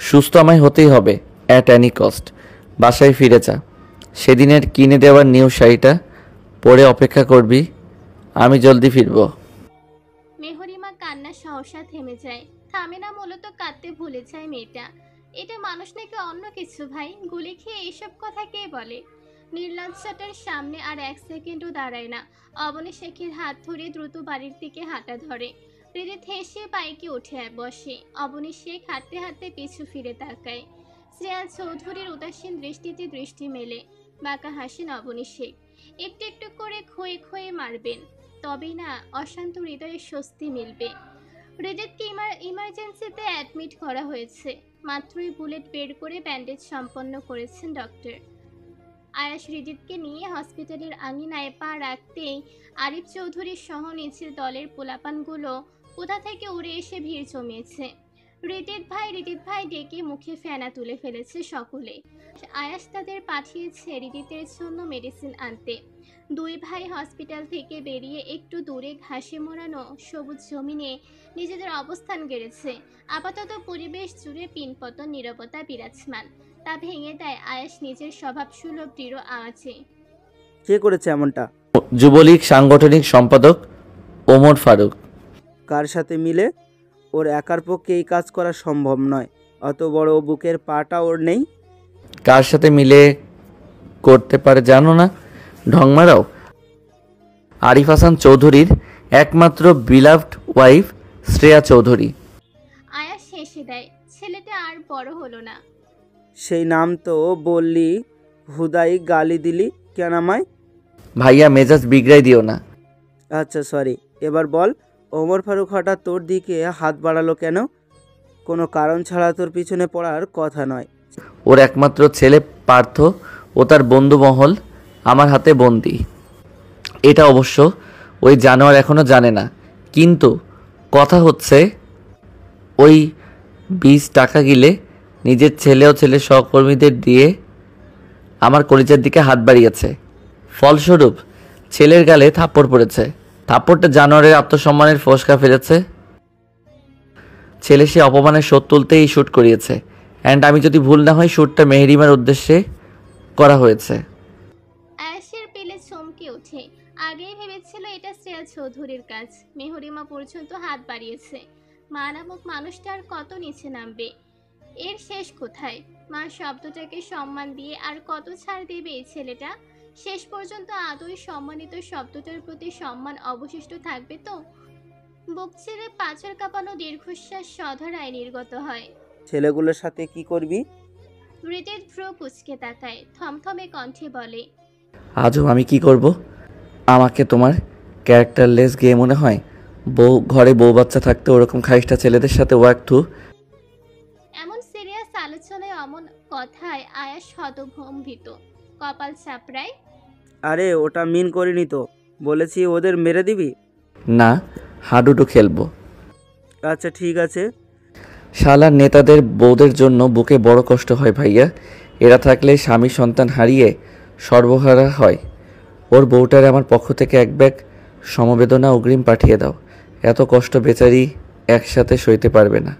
সুস্থ আমায় হতেই হবে, অ্যাট অ্যানি কস্ট। বাসায় ফিরে যা, সেদিনের কিনে দেওয়ার নিউ শাড়িটা পরে অপেক্ষা করবি, আমি জলদি ফিরব। মেহরিমা কান্না সহসা থেমে যায়। থামে না, মূলত কাঁদতে ভুলে যায় মেয়েটা। এটা মানুষ নাকি অন্য কিছু ভাই? গুলি খেয়ে এইসব কথা কে বলে? নির্লজ্জটার সামনে আর এক সেকেন্ডও দাঁড়ায় না। অবনী শেখের হাত ধরে দ্রুত বাড়ির দিকে হাঁটা ধরে। হৃদিত হেসে বাইকে উঠে বসে। অবনী শেখ হাঁটতে হাঁটতে পিছু ফিরে তাকায়। শ্রেয়া চৌধুরীর উদাসীন দৃষ্টিতে দৃষ্টি মেলে। বাঁকা হাসেন অবনী শেখ। একটু একটু করে ক্ষয়ে ক্ষয়ে মারবেন, তবেই না অশান্ত হৃদয়ে স্বস্তি মিলবে। হৃদিতকে ইমার্জেন্সিতে অ্যাডমিট করা হয়েছে। মাত্রই বুলেট বের করে ব্যান্ডেজ সম্পন্ন করেছেন ডক্টর। আয়াস হৃদিতকে নিয়ে হসপিটালের আঙিনায় পা রাখতেই আরিফ চৌধুরীর সহ নিচের দলের পোলাপানগুলো কোথা থেকে উড়ে এসে ভিড় জমিয়েছে। হৃদিত ভাই ডেকে মুখে ফেনা তুলে ফেলেছে সকলে। আয়াস তাদের পাঠিয়েছে হৃদিতের জন্য মেডিসিন আনতে। দুই ভাই হসপিটাল থেকে বেরিয়ে একটু দূরে ঘাসে মোড়ানো সবুজ জমিনে নিজেদের অবস্থান গেড়েছে। আপাতত পরিবেশ জুড়ে পিনপতন নীরবতা বিরাজমান। তা ভেঙে দেয় আয়াস নিজের স্বভাবসুলভ দৃঢ় আওয়াজে। কে করেছে এমনটা? যুবলীগ সাংগঠনিক সম্পাদক ওমর ফারুক। কার সাথে মিলে? ওর একার পক্ষে এই কাজ করা সম্ভব নয়। অত বড় বুকের পাটা ওর নেই। কার সাথে মিলে করতে পারে জানো না? ঢং মারাও। আরিফ হাসান চৌধুরীর একমাত্র বিলাভড ওয়াইফ শ্রেয়া চৌধুরী। আয়াস হেসে দেয়। ছেলেটা আর বড় হলো না। সেই নাম তো বললি, হুদাই গালি দিলি কেন আমায়? ভাইয়া, মেজাজ বিগড়াই দিও না। আচ্ছা সরি, এবার বল, ওমর ফারুক হঠাৎ তোর দিকে হাত বাড়ালো কেন? কোনো কারণ ছাড়া তোর পিছনে পড়ার কথা নয়। ওর একমাত্র ছেলে পার্থ ও তার বন্ধু মহল আমার হাতে বন্দি। এটা অবশ্য ওই জানোয়ার এখনও জানে না। কিন্তু কথা হচ্ছে, ওই 20 টাকা গিলে নিজের ছেলে ও ছেলের সহকর্মীদের দিয়ে আমার কলিজার দিকে হাত বাড়িয়েছে। ফলস্বরূপ ছেলের গালে থাপ্পড় পড়েছে। থাপ্পড়টা জানোয়ারের আত্মসম্মানের ফসকা ফেলেছে। ছেলে সে অপমানের শোধ তুলতেই শ্যুট করিয়েছে। অ্যান্ড আমি যদি ভুল না হই, শ্যুটটা মেহরিমার উদ্দেশ্যে করা হয়েছে। আয়াসের পেলে চমকে ওঠে। আগেই ভেবেছিল এটা শ্রেয়া চৌধুরীর কাজ। মেহরিমা পর্যন্ত হাত বাড়িয়েছে। মা নামক মানুষটা আর কত নিচে নামবে? এর শেষ কোথায়? মা শব্দটাকে সম্মান দিয়ে আর কত ছাড় দেবে এই ছেলেটা? শেষ পর্যন্ত আদৌ সম্মানিত শব্দটার প্রতি সম্মান অবশিষ্ট থাকবে তো? বুক ছেড়ে পাঁচর কাঁপানো দীর্ঘশ্বাস সধরায় নির্গত হয়। ছেলেগুলোর সাথে কি করবি? হৃদিত ভ্রু কুচকে তাকায়, থমথমে কণ্ঠে বলে, আজও আমি কি করব? আমাকে তোমার ক্যারেক্টারলেস গেয়ে মনে হয়? ঘরে বউ বাচ্চা থাকতে ওরকম খাইস্টা ছেলেদের সাথে ওয়াক থু। এমন সিরিয়াস আলোচনায় অমন কথায় আয়াস হতভম্বিত, কপাল চাপড়ায়। আরে ওটা মিন করিনি তো, বলেছি ওদের মেরে দিবি। না, হাডুডু খেলবো। আচ্ছা ঠিক আছে। শালার নেতাদের বউদের জন্য বুকে বড় কষ্ট হয় ভাইয়া। এরা থাকলে স্বামী সন্তান হারিয়ে সর্বহারা হয়। ওর বউটারে আমার পক্ষ থেকে এক ব্যাগ সমবেদনা অগ্রিম পাঠিয়ে দাও। এত কষ্ট বেচারি একসাথে সইতে পারবে না।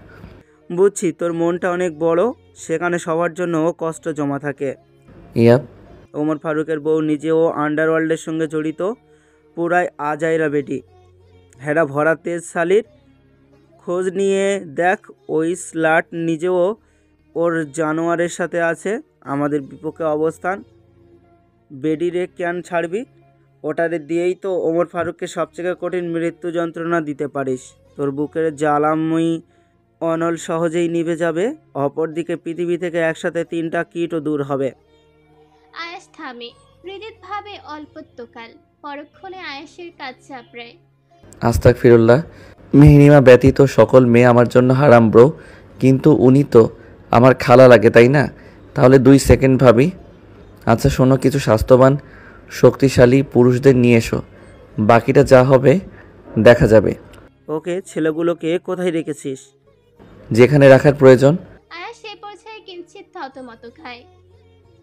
বুঝছি, তোর মনটা অনেক বড়, সেখানে সবার জন্য কষ্ট জমা থাকে। ইয়াপ। ওমর ফারুকের বউ নিজেও আন্ডারওয়ার্ল্ডের সঙ্গে জড়িত, পুরাই আজাইরা বেটি। হেরা ভরা তেজ শালির খোঁজ নিয়ে দেখ, ওই স্লাট নিজেও ওর জানোয়ারের সাথে আছে। আমাদের বিপক্ষে অবস্থান। বেডিরে কেন ছাড়বি? ওটারে দিয়েই তো ওমর ফারুককে সবচেয়ে কঠিন মৃত্যু যন্ত্রণা দিতে পারিস। তোর বুকের জ্বালাময়ী অনল সহজেই নিভে যাবে। অপরদিকে পৃথিবী থেকে একসাথে 3টা কীটও দূর হবে। আয়াস থামে। হৃদিত ভাবে অল্পত্বকাল, পরক্ষণে আয়াসের কাজ চাপড়ায়। আস্তাগফিরুল্লাহ। মেহরিমা ব্যতীত সকল মেয়ে আমার জন্য হারাম ব্রো। কিন্তু উনি তো আমার খালা লাগে, তাই না? তাহলে 2 সেকেন্ড ভাবি। আচ্ছা শোনো, কিছু স্বাস্থ্যবান শক্তিশালী পুরুষদের নিয়ে এসো। বাকিটা যা হবে দেখা যাবে। ওকে, ছেলেগুলোকে কোথায় রেখেছিস? যেখানে রাখার প্রয়োজন। আয়াস সে পর্যায়ে কিঞ্চিত থতমত খায়।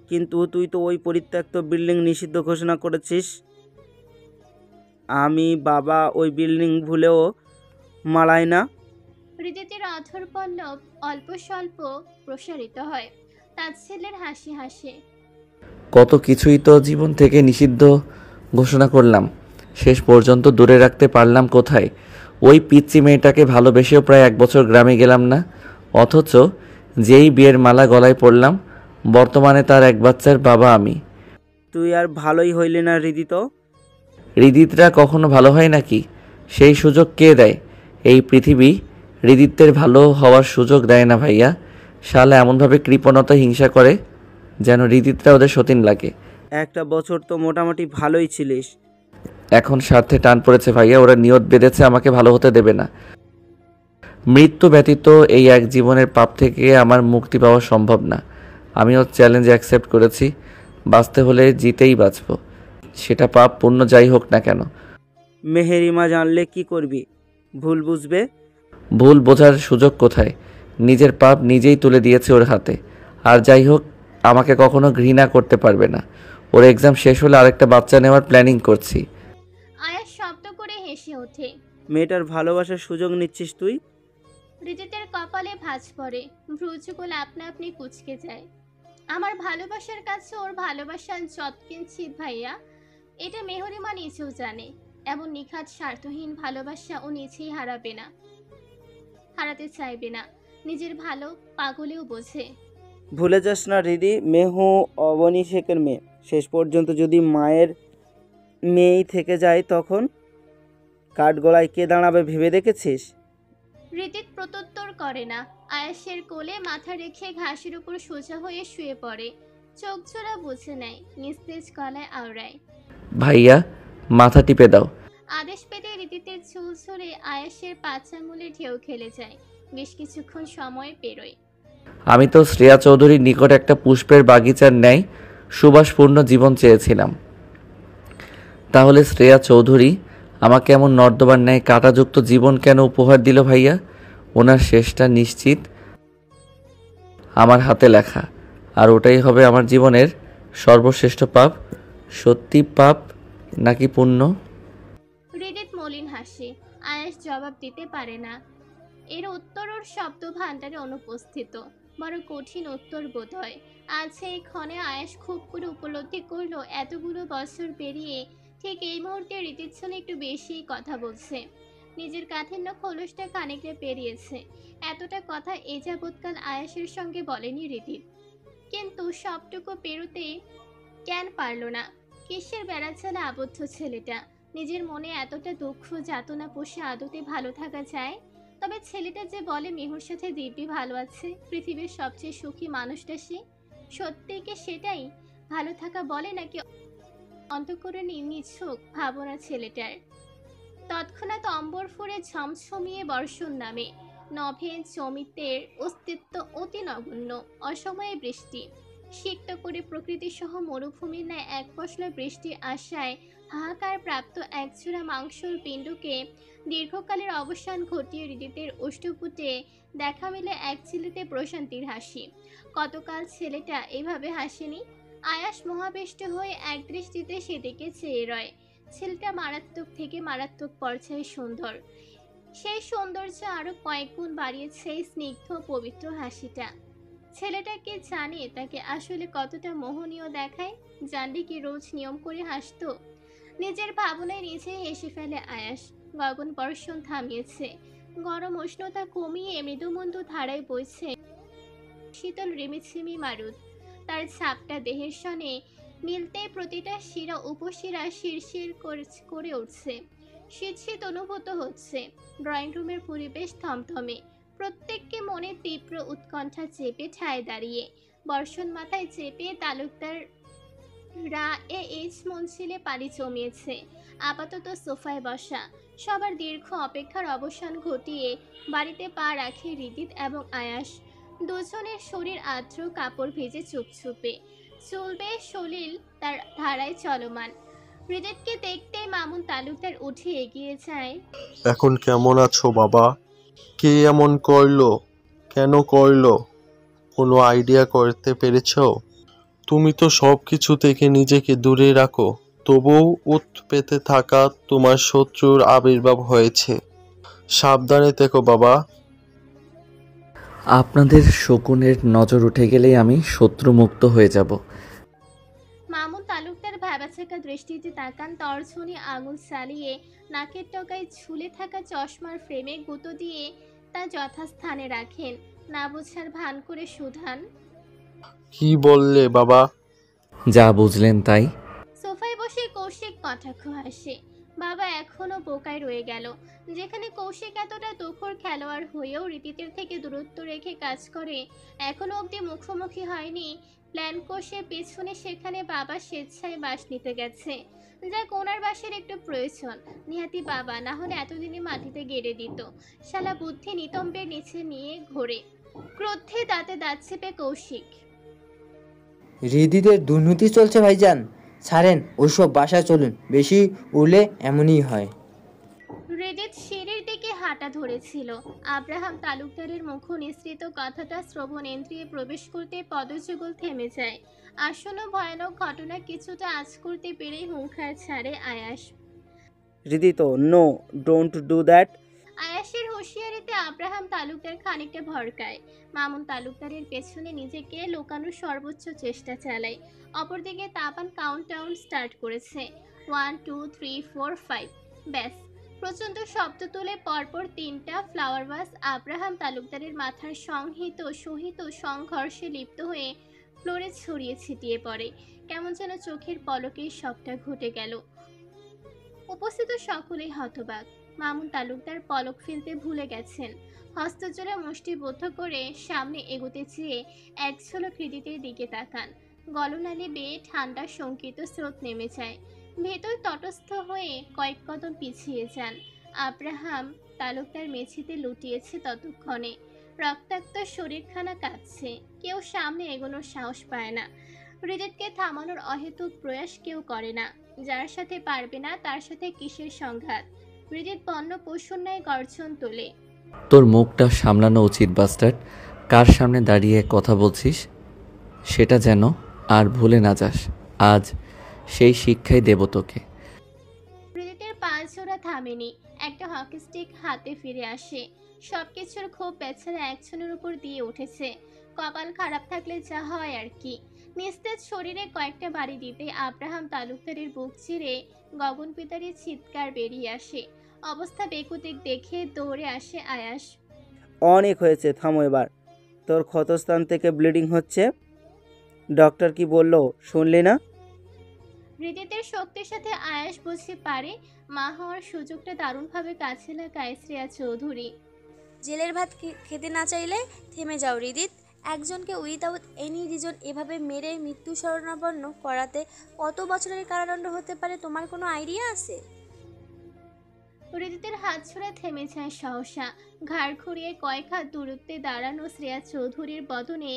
কিন্তু তুই তো ওই পরিত্যক্ত বিল্ডিং নিষিদ্ধ ঘোষণা করেছিস। আমি বাবা ওই বিল্ডিং ভুলেও মালাই না। হৃদিতের অধর পল্লব অল্প স্বল্প প্রসারিত হয়। তাচ্ছিল্যের হাসি হাসে। কত কিছুই তো জীবন থেকে নিষিদ্ধ ঘোষণা করলাম, শেষ পর্যন্ত দূরে রাখতে পারলাম কোথায়? ওই পিচ্চি মেয়েটাকে ভালোবেসেও প্রায় 1 বছর গ্রামে গেলাম না, অথচ যেই বিয়ের মালা গলায় পড়লাম বর্তমানে তার এক বাচ্চার বাবা আমি। তুই আর ভালোই হইলি না হৃদিত। হৃদিতরা কখনো ভালো হয় নাকি? সেই সুযোগ কে দেয়? এই পৃথিবী হৃদিতের ভালো হওয়ার সুযোগ দেয় না ভাইয়া। শালা এমনভাবে কৃপণতা হিংসা করে যেন হৃদিতরা ওদের সতীন লাগে। 1 বছর তো মোটামুটি ভালোই ছিলিস। এখন স্বার্থে টান পড়েছে ভাইয়া, ওরা নিয়ত বেঁধেছে আমাকে ভালো হতে দেবে না। মৃত্যু ব্যতীত এই এক জীবনের পাপ থেকে আমার মুক্তি পাওয়া সম্ভব না। আমিও চ্যালেঞ্জ অ্যাকসেপ্ট করেছি, বাঁচতে হলে জিতেই বাঁচব, সেটা পাপ পুণ্য যাই হোক না কেন। মেহেরিমা জানলে কি করবি? ভুল বুঝবে। ভুল বোঝার সুযোগ কোথায়? নিজের পাপ নিজেই তুলে দিয়েছে ওর হাতে। আর যাই হোক, আমাকে কখনো ঘৃণা করতে পারবে না। ওর এক্সাম শেষ হলে আরেকটা বাচ্চা নেওয়ার প্ল্যানিং করছি। আয়াস শব্দ করে হেসে ওঠে। মেয়েটার ভালোবাসার সুযোগ নিচ্ছিস তুই? হৃদিতের কপালে ভাঁজ পড়ে, ভ্রুযুগল আপনা আপনি কুঁচকে যায়। আমার ভালোবাসার কাছে ওর ভালোবাসার যত কিঞ্চিত ভাইয়া, এটা মেহরিমা নিজেও জানে। এমন নিখাত স্বার্থহীন ভালোবাসা ও নিজেই হারাতে চাইবে না। নিজের ভালো পাগলেও বোঝে। ভুলে যাস না হৃদি, মেহু অবনী শেখের মেয়ে। শেষ পর্যন্ত যদি মায়ের মেয়েই থেকে যায় তখন কাঠগড়ায় কে দাঁড়াবে ভেবে দেখেছিস? হৃদিত প্রত্যুত্তর করে না। আয়াসের কোলে মাথা রেখে ঘাসের উপর সোজা হয়ে শুয়ে পড়ে। চোখ জোড়া বুঝে নেয়, নিস্তেজ গলায় আওড়ায়, ভাইয়া মাথা টিপে দাও। আদেশ পেতে হৃদিতের চুল ছড়ে আয়াসের পাছামূলে ঢেউ খেলে যায়। বেশ কিছুক্ষণ সময় পেরোয়। আমি তো শ্রেয়া চৌধুরীর নিকট একটা পুষ্পের বাগিচার ন্যায় সুবাসপূর্ণ জীবন চেয়েছিলাম, তাহলে শ্রেয়া চৌধুরী আমাকে এমন নর্দমার ন্যায় কাঁটাযুক্ত জীবন কেন উপহার দিল ভাইয়া? ওনার শেষটা নিশ্চিত আমার হাতে লেখা, আর ওটাই হবে আমার জীবনের সর্বশ্রেষ্ঠ পাপ। সত্যি পাপ নাকি পুণ্য? হৃদিত মলিন হাসে। আয়াস জবাব দিতে পারে না। এর উত্তর ওর শব্দ ভাণ্ডারে অনুপস্থিত। বড় কঠিন উত্তর বোধ হয়। আজ এই ক্ষণে আয়াস খুব করে উপলব্ধি করলো, এতগুলো বছর পেরিয়ে ঠিক এই মুহূর্তে হৃদির জন্য একটু বেশি কথা বলছে। নিজের কাঠিন্য খোলসটা খানিকটা পেরিয়েছে। এতটা কথা এ যাবৎকাল আয়াসের সঙ্গে বলেনি হৃদিত। কিন্তু সবটুকু পেরোতে কেন পারল না? কিসের বেড়াচালে আবদ্ধ ছেলেটা? নিজের মনে এতটা দুঃখ যাতনা পোষে আদতে ভালো থাকা যায়? তবে ছেলেটা যে বলে মেহুর সাথে দিব্যি ভালো আছে, পৃথিবীর সবচেয়ে সুখী মানুষটা সে, সত্যি কি সেটাই ভালো থাকা বলে, নাকি অন্তঃকরণে নিছক ভাবনা ছেলেটার? তৎক্ষণাৎ অম্বর ফুঁড়ে ঝমঝমিয়ে বর্ষণ নামে। নভে জমিতের অস্তিত্ব অতি নগণ্য। অসময়ে বৃষ্টি সিক্ত করে প্রকৃতি সহ মরুভূমির ন্যায় এক পশলা বৃষ্টির আশায় হাহাকার প্রাপ্ত একজোড়া মাংসল পিণ্ডকে দীর্ঘকালের অবসান ঘটিয়ে হৃদিতের অষ্টপুটে দেখা মিলে এক ছেলেতে প্রশান্তির হাসি। কতকাল ছেলেটা এভাবে হাসেনি। আয়াস মহাবেষ্ট হয়ে এক দৃষ্টিতে সেদিকে চেয়ে রয়। ছেলেটা মারাত্মক থেকে মারাত্মক পর্যায়ে সুন্দর। সেই সৌন্দর্য আরো কয়েক গুণ বাড়িয়েছে স্নিগ্ধ পবিত্র হাসিটা। ছেলেটা কি জানে তাকে আসলে কতটা মোহনীয় দেখায়? জানলে কি রোজ নিয়ম করে হাসতো? নিজের ভাবনায় নিজে হেসে ফেলে আয়াস। গগন বর্ষণ থামিয়েছে। গরম উষ্ণতা কমিয়ে মৃদুমন্দু ধারায় বইছে শীতল রিমিছিমি মারুত। তার ছাপটা দেহের সনে মিলতে প্রতিটা শিরা উপশিরা শিরশির করে উঠছে। শীত শীত অনুভূত হচ্ছে। ড্রয়িং রুমের পরিবেশ থমথমে। প্রত্যেককে মনে তীব্র উৎকণ্ঠা চেপে ঠায় দাঁড়িয়ে। বর্ষণ মাথায় চেপে তালুকদার মঞ্চিলে পানি জমিয়েছে। আপাতত সোফায় বসা। সবার দীর্ঘ অপেক্ষার অবসান ঘটিয়ে বাড়িতে পা রাখে হৃদিত এবং আয়াস। দুজনের শরীর আর্দ্র, কাপড় ভেজে চুপচুপে। চলবে সলিল তার ধারায় চলমান। হৃদিতকে দেখতেই মামুন তালুকদার উঠে এগিয়ে যায়। এখন কেমন আছো বাবা? কে এমন করলো? কেন করলো? কোনো আইডিয়া করতে পেরেছো? তুমি তো সব কিছু থেকে নিজেকে দূরে রাখো, তবুও উৎ পেতে থাকা তোমার শত্রুর আবির্ভাব হয়েছে। সাবধানে থেকো বাবা। আপনাদের শকুনের নজর উঠে গেলেই আমি শত্রুমুক্ত হয়ে যাব। মামুন তালুকদার ভ্যাবাচাকা দৃষ্টিতে তাকান, তর্জনী আঙুল চালিয়ে নাকের টকায় ঝুলে থাকা চশমার ফ্রেমে গুঁতো দিয়ে তা যথাস্থানে রাখেন। না বোঝার ভান করে শুধান, কি বললে বাবা? যা বুঝলেন তাই। সোফায় বসে কৌশিক কটাক্ষ হাসে। বাবা এখনো বোকায় রয়ে গেল। যেখানে কৌশিক এতটা তুখোড় খেলোয়াড় হয়েও রিপিতের থেকে দূরত্ব রেখে কাজ করে, এখনো অবধি মুখোমুখি হয়নি প্ল্যান কষে পেছনে, সেখানে বাবা স্বেচ্ছায় বাস নিতে গেছে। যা কোনার বাসের একটু প্রয়োজন, নিহাতি বাবা না হলে এতদিনই মাটিতে গেড়ে দিত। শালা বুদ্ধি নিতম্বের নিচে নিয়ে ঘোরে। ক্রোধে দাঁতে দাঁত চেপে কৌশিক, হৃদিদের দুর্নীতি চলছে ভাইজান, ছাড়েন ওইসব, বাসায় চলুন, বেশি উড়লে এমনই হয়। হৃদিত সিঁড়ির দিকে হাঁটা ধরেছিল। আব্রাহাম তালুকদারের মুখ নিঃসৃত কথাটা শ্রবণেন্দ্রিয়ে প্রবেশ করতে পদযুগল থেমে যায়। আসন্ন ভয়ানক ঘটনা কিছুটা আঁচ করতে পেরেই হুঙ্কার ছাড়ে Ayaas. Hridit, no, don't do that. আয়াসের হুঁশিয়ারিতে আব্রাহাম তালুকদার খানিকটা ভড়কায়। মামুন তালুকদারের পেছনে নিজেকে লুকানোর সর্বোচ্চ চেষ্টা চালায়। অপরদিকে তাপান কাউন্টডাউন স্টার্ট করেছে। 1 2 3 4 5। ব্যাস, প্রচণ্ড শব্দ তুলে পরপর 3টা ফ্লাওয়ার ভাস আব্রাহাম তালুকদারের মাথার সহিত সংঘর্ষে লিপ্ত হয়ে ফ্লোরে ছড়িয়ে ছিটিয়ে পড়ে। কেমন যেন চোখের পলকেই সবটা ঘটে গেল। উপস্থিত সকলেই হতবাক। মামুন তালুকদার পলক ফেলতে ভুলে গেছেন। হস্তজোড়া মুষ্টিবদ্ধ করে সামনে এগোতে চেয়ে এক ঝলক হৃদিতের দিকে তাকান। গলনালি বেয়ে ঠান্ডা শঙ্কিত স্রোত নেমে যায়। ভেতর তটস্থ হয়ে কয়েক কদম পিছিয়ে যান। আব্রাহাম তালুকদার মেঝেতে লুটিয়েছে ততক্ষণে। রক্তাক্ত শরীরখানা কাঁপছে। কেউ সামনে এগোনোর সাহস পায় না। হৃদিতকে থামানোর অহেতুক প্রয়াস কেউ করে না। যার সাথে পারবে না তার সাথে কিসের সংঘাত। হৃদিত বন্য পশুর ন্যায় গর্জন তোলে, তোর মুখটা সামলানো উচিত বাস্টার্ড। কার সামনে দাঁড়িয়ে কথা বলছিস সেটা যেন আর ভুলে না যাস। আজ সেই শিক্ষাই দেব তোকে। হৃদিতের পা জোড়া থামেনি। একটা হকি স্টিক হাতে ফিরে আসে। সবকিছুর ক্ষোভ বেচারা একজনের উপর দিয়ে উঠেছে। কপাল খারাপ থাকলে যা হয় আর কি। নিস্তেজ শরীরে কয়েকটা বাড়ি দিতে আব্রাহাম তালুকদারের বুক চিরে গগন পিতারের চিৎকার বেরিয়ে আসে। অবস্থা বেকুতিক দেখে দৌড়ে আসে আয়াস। অনেক হয়েছে, থামো এবার। তোর ক্ষতস্থান থেকে ব্লিডিং হচ্ছে। ডক্টর কি বললো শুনলি না? হৃদিতের শক্তির সাথে আয়াস বুঝতে পারে মা হওয়ার সুযোগটা দারুণভাবে কাছে লাগায় শ্রেয়া চৌধুরী। জেলের ভাত খেতে না চাইলে থেমে যাও হৃদিত। একজনকে উইদাউট এনি রিজন এভাবে মেরে মৃত্যু শরণাপন্ন করাতে কত বছরের কারাদণ্ড হতে পারে তোমার কোনো আইডিয়া আছে? হৃদিতের হাত ছড়া থেমে যায় সহসা। ঘাড় ঘুরিয়ে কয়েক হাত দূরত্বে দাঁড়ানো শ্রেয়া চৌধুরীর বদনে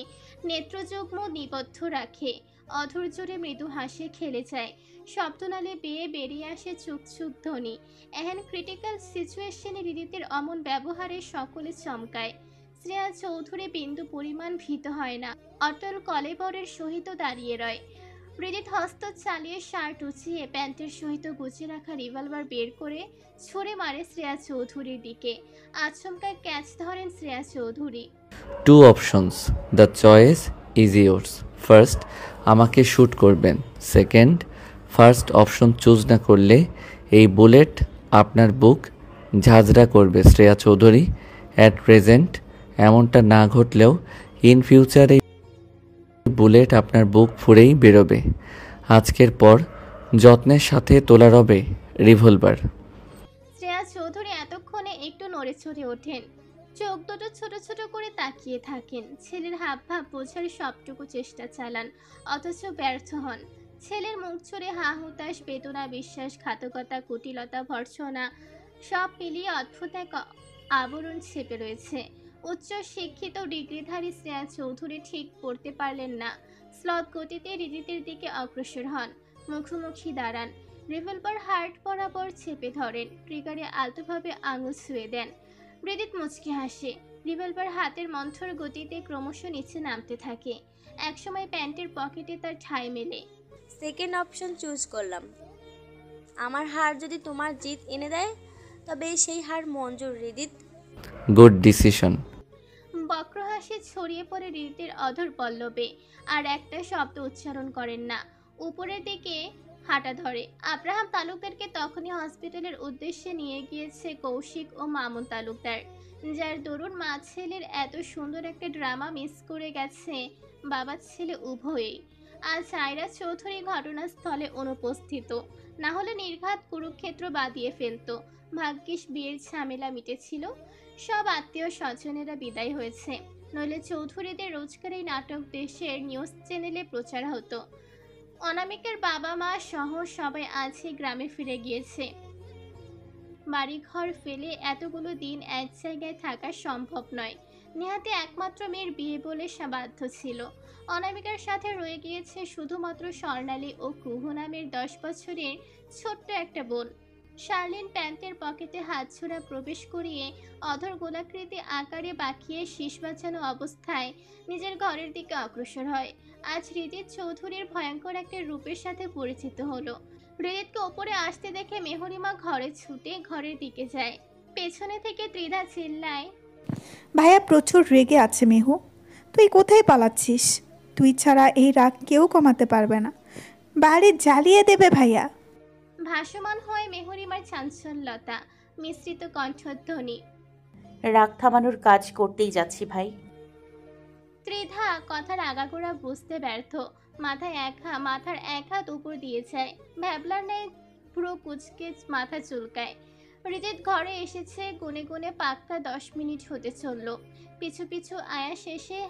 নেত্রযুগ্ম নিবদ্ধ রাখে। অধৈর্য জোরে মৃদু হাসি খেলে যায়। শব্দনালে বেয়ে বেরিয়ে আসে চুক ধ্বনি। এহেন ক্রিটিক্যাল সিচুয়েশনে হৃদিতের অমন ব্যবহারে সকলে চমকায়। শ্রেয়া চৌধুরী বিন্দু পরিমাণ ভীত হয় না। অটল কলেবরের সহিত দাঁড়িয়ে রয়। হৃদিত হস্ত চালিয়ে শার্ট উঁচিয়ে প্যান্টের সহিত গুছিয়ে রাখা রিভলভার বের করে ছুড়ে মারে শ্রেয়া চৌধুরীর দিকে। আচমকা ক্যাচ ধরেন Shreya Chowdhury. 2 options, the choice is yours. First, আমাকে শ্যুট করবেন। সেকেন্ড, ফার্স্ট অপশন চুজ না করলে এই বুলেট আপনার বুক ঝাঁঝরা করবে শ্রেয়া চৌধুরী। অ্যাট প্রেজেন্ট এমনটা না ঘটলেও ইন ফিউচারে বুলেট আপনার বুক ফুঁড়েই বেরোবে। আজকের পর যত্নের সাথে তোলা রবে রিভলভার। শ্রেয়া চৌধুরী এতক্ষণে একটু নড়ে চড়ে ওঠেন। চোখ দুটো ছোট ছোট করে তাকিয়ে থাকেন। ছেলের হাবভাব বোঝার সবটুকু চেষ্টা চালান, অথচ ব্যর্থ হন। ছেলের মুখ ছুড়ে হা হুতাশ, বেদনা, বিশ্বাসঘাতকতা, কুটিলতা, ভর্ৎসনা সব মিলিয়ে অদ্ভুত এক আবরণ ছেপে রয়েছে। উচ্চ শিক্ষিত ডিগ্রিধারী শ্রেয়া চৌধুরী ঠিক পড়তে পারলেন না। স্লথ গতিতে হৃদিতের দিকে অগ্রসর হন। মুখোমুখি দাঁড়ান। রিভলভার হার্ট বরাবর চেপে ধরেন। ট্রিগারে আলতোভাবে আঙুল ছুঁয়ে দেন। হৃদিত মুচকি হাসে। রিভলভার হাতের মন্থর গতিতে ক্রমশ নিচে নামতে থাকে। একসময় প্যান্টের পকেটে তার ঠাঁই মেলে। সেকেন্ড অপশন চুজ করলাম। আমার হার যদি তোমার জিত এনে দেয় তবে সেই হার মঞ্জুর হৃদিত। Good decision. বক্রহাসি বাতাসে ছড়িয়ে পড়ে রিদিতের অধর পল্লবে। আর একটা শব্দ উচ্চারণ করেন না। উপরের দিকে হাঁটা ধরে। আব্রাহাম তালুকদারকে তখনই হসপিটালের উদ্দেশ্যে নিয়ে গিয়েছে কৌশিক ও মামুন তালুকদার, যার দরুন মা ছেলের এত সুন্দর একটা ড্রামা মিস করে গেছে বাবা ছেলে উভয়েই। আজ আয়রা চৌধুরী ঘটনাস্থলে অনুপস্থিত, না হলে নির্ঘাত কুরুক্ষেত্র বাঁধিয়ে ফেলত। ভাগ্যিস বিয়ের ঝামেলা মিটেছিল, সব আত্মীয় স্বজনেরা বিদায় হয়েছে, নইলে চৌধুরীদের রোজকার এই নাটক দেশের নিউজ চ্যানেলে প্রচার হতো। অনামিকার বাবা মা সহ সবাই আজই গ্রামে ফিরে গিয়েছে। বাড়িঘর ফেলে এতগুলো দিন এক জায়গায় থাকা সম্ভব নয়। নেহাতে একমাত্র মেয়ের বিয়ে বলে বাধ্য ছিল। অনামিকার সাথে রয়ে গিয়েছে শুধুমাত্র স্বর্ণালী ও কুহু নামের 10 বছরের ছোট্ট একটা বোন। শার্লিন প্যান্টের পকেটে হাত ছোড়া প্রবেশ করিয়ে অধর গোলাকৃতি আকারে বাঁকিয়ে শীষ বাঁচানো অবস্থায় নিজের ঘরের দিকে অগ্রসর হয়। আজ রিদিত চৌধুরীর ভয়ঙ্কর একটা রূপের সাথে পরিচিত হলো। রিদিতকে ওপরে আসতে দেখে মেহরিমা ঘরে ছুটে ঘরের দিকে যায়। পেছনে থেকে ত্রিধা চিল্লায়, ভাইয়া প্রচুর রেগে আছে মেহু, তুই কোথায় পালাচ্ছিস? তুই ছাড়া এই রাগ কেউ কমাতে পারবে না, বাড়ি জ্বালিয়ে দেবে ভাইয়া। ভাসমান হয় মেহরিমার চাঞ্চল্যতা মিশ্রিত কণ্ঠধ্বনি। রাগ থামানোর কাজ করতেই যাচ্ছি ভাই। ত্রিধা কথার আগাগোড়া বুঝতে ব্যর্থ। মাথার এক হাত উপর দিয়ে যায়, ভ্যাবলার নেয় পুরো কুচকে মাথা চুলকায়। রিদিত ঘরে এসেছে গুনে গুনে পাক্কা 10 মিনিট হতে চলল। পিছু পিছু আয়া শেষে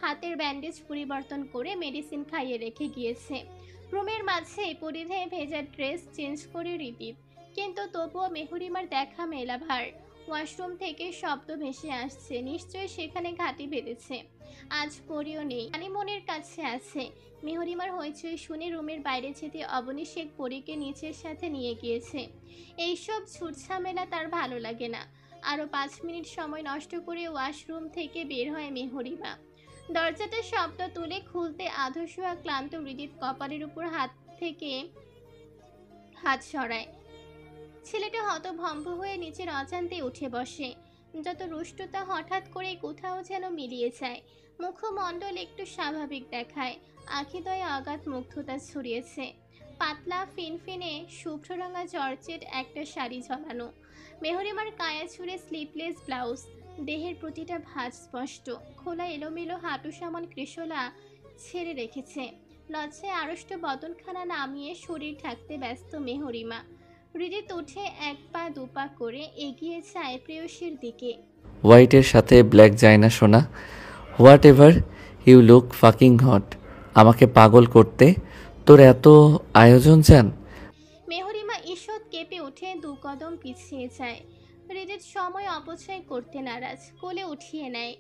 হাতের ব্যান্ডেজ পরিবর্তন করে মেডিসিন খাইয়ে রেখে গিয়েছে। রুমের মাঝে পরিধে ভেজা ড্রেস চেঞ্জ করে রিদিত, কিন্তু তবুও মেহরিমার দেখা মেলা ভার। ওয়াশরুম থেকে শব্দ ভেসে আসছে, নিশ্চয়ই সেখানে ঘাঁটি বেঁধেছে। আজ পরিও নেই, মনের কাছে আছে। মেহরিমার হইচই শুনে রুমের বাইরে যেতে অবনী শেখ পরীকে নিচের সাথে নিয়ে গিয়েছে। এইসব ঝুটঝামেলা তার ভালো লাগে না। আরও 5 মিনিট সময় নষ্ট করে ওয়াশরুম থেকে বের হয় মেহরিমা। দরজাটা শব্দ তুলে খুলতে আধশোয়া ক্লান্ত রিদিত কপালের উপর হাত থেকে হাত সরায়। ছেলেটা হতভম্ব হয়ে নিচের অজান্তে উঠে বসে। যত রুষ্টতা হঠাৎ করে কোথাও যেন মিলিয়ে যায়। মুখমণ্ডল একটু স্বাভাবিক দেখায়, আখিদয়ে অগাধ মুগ্ধতা ছড়িয়েছে। পাতলা ফিনফিনে শুভ্ররঙা জর্জেট একটা শাড়ি ঝলানো, মেহরিমার কায়া ছুঁড়ে স্লিপলেস ব্লাউজ, দেহের প্রতিটা ভাঁজ স্পষ্ট। খোলা এলোমেলো হাঁটু সমান কৃশলা ছেড়ে রেখেছে। লজ্জায় আড়ষ্ট বদনখানা নামিয়ে শরীর ঢাকতে ব্যস্ত মেহরিমা। রিদিত উঠে 1 পা 2 পা করে এগিয়ে যায় প্রেয়সীর দিকে। হোয়াইটের সাথে ব্ল্যাক যায় না সোনা, whatever you look fucking hot. আমাকে পাগল করতে তোর এত আয়োজন চান? মেহরিমা ঈষৎ কেঁপে উঠে 2 কদম পিছিয়ে যায়। রিদিত সময় অপচয় করতে নারাজ, কোলে উঠিয়ে নেয়।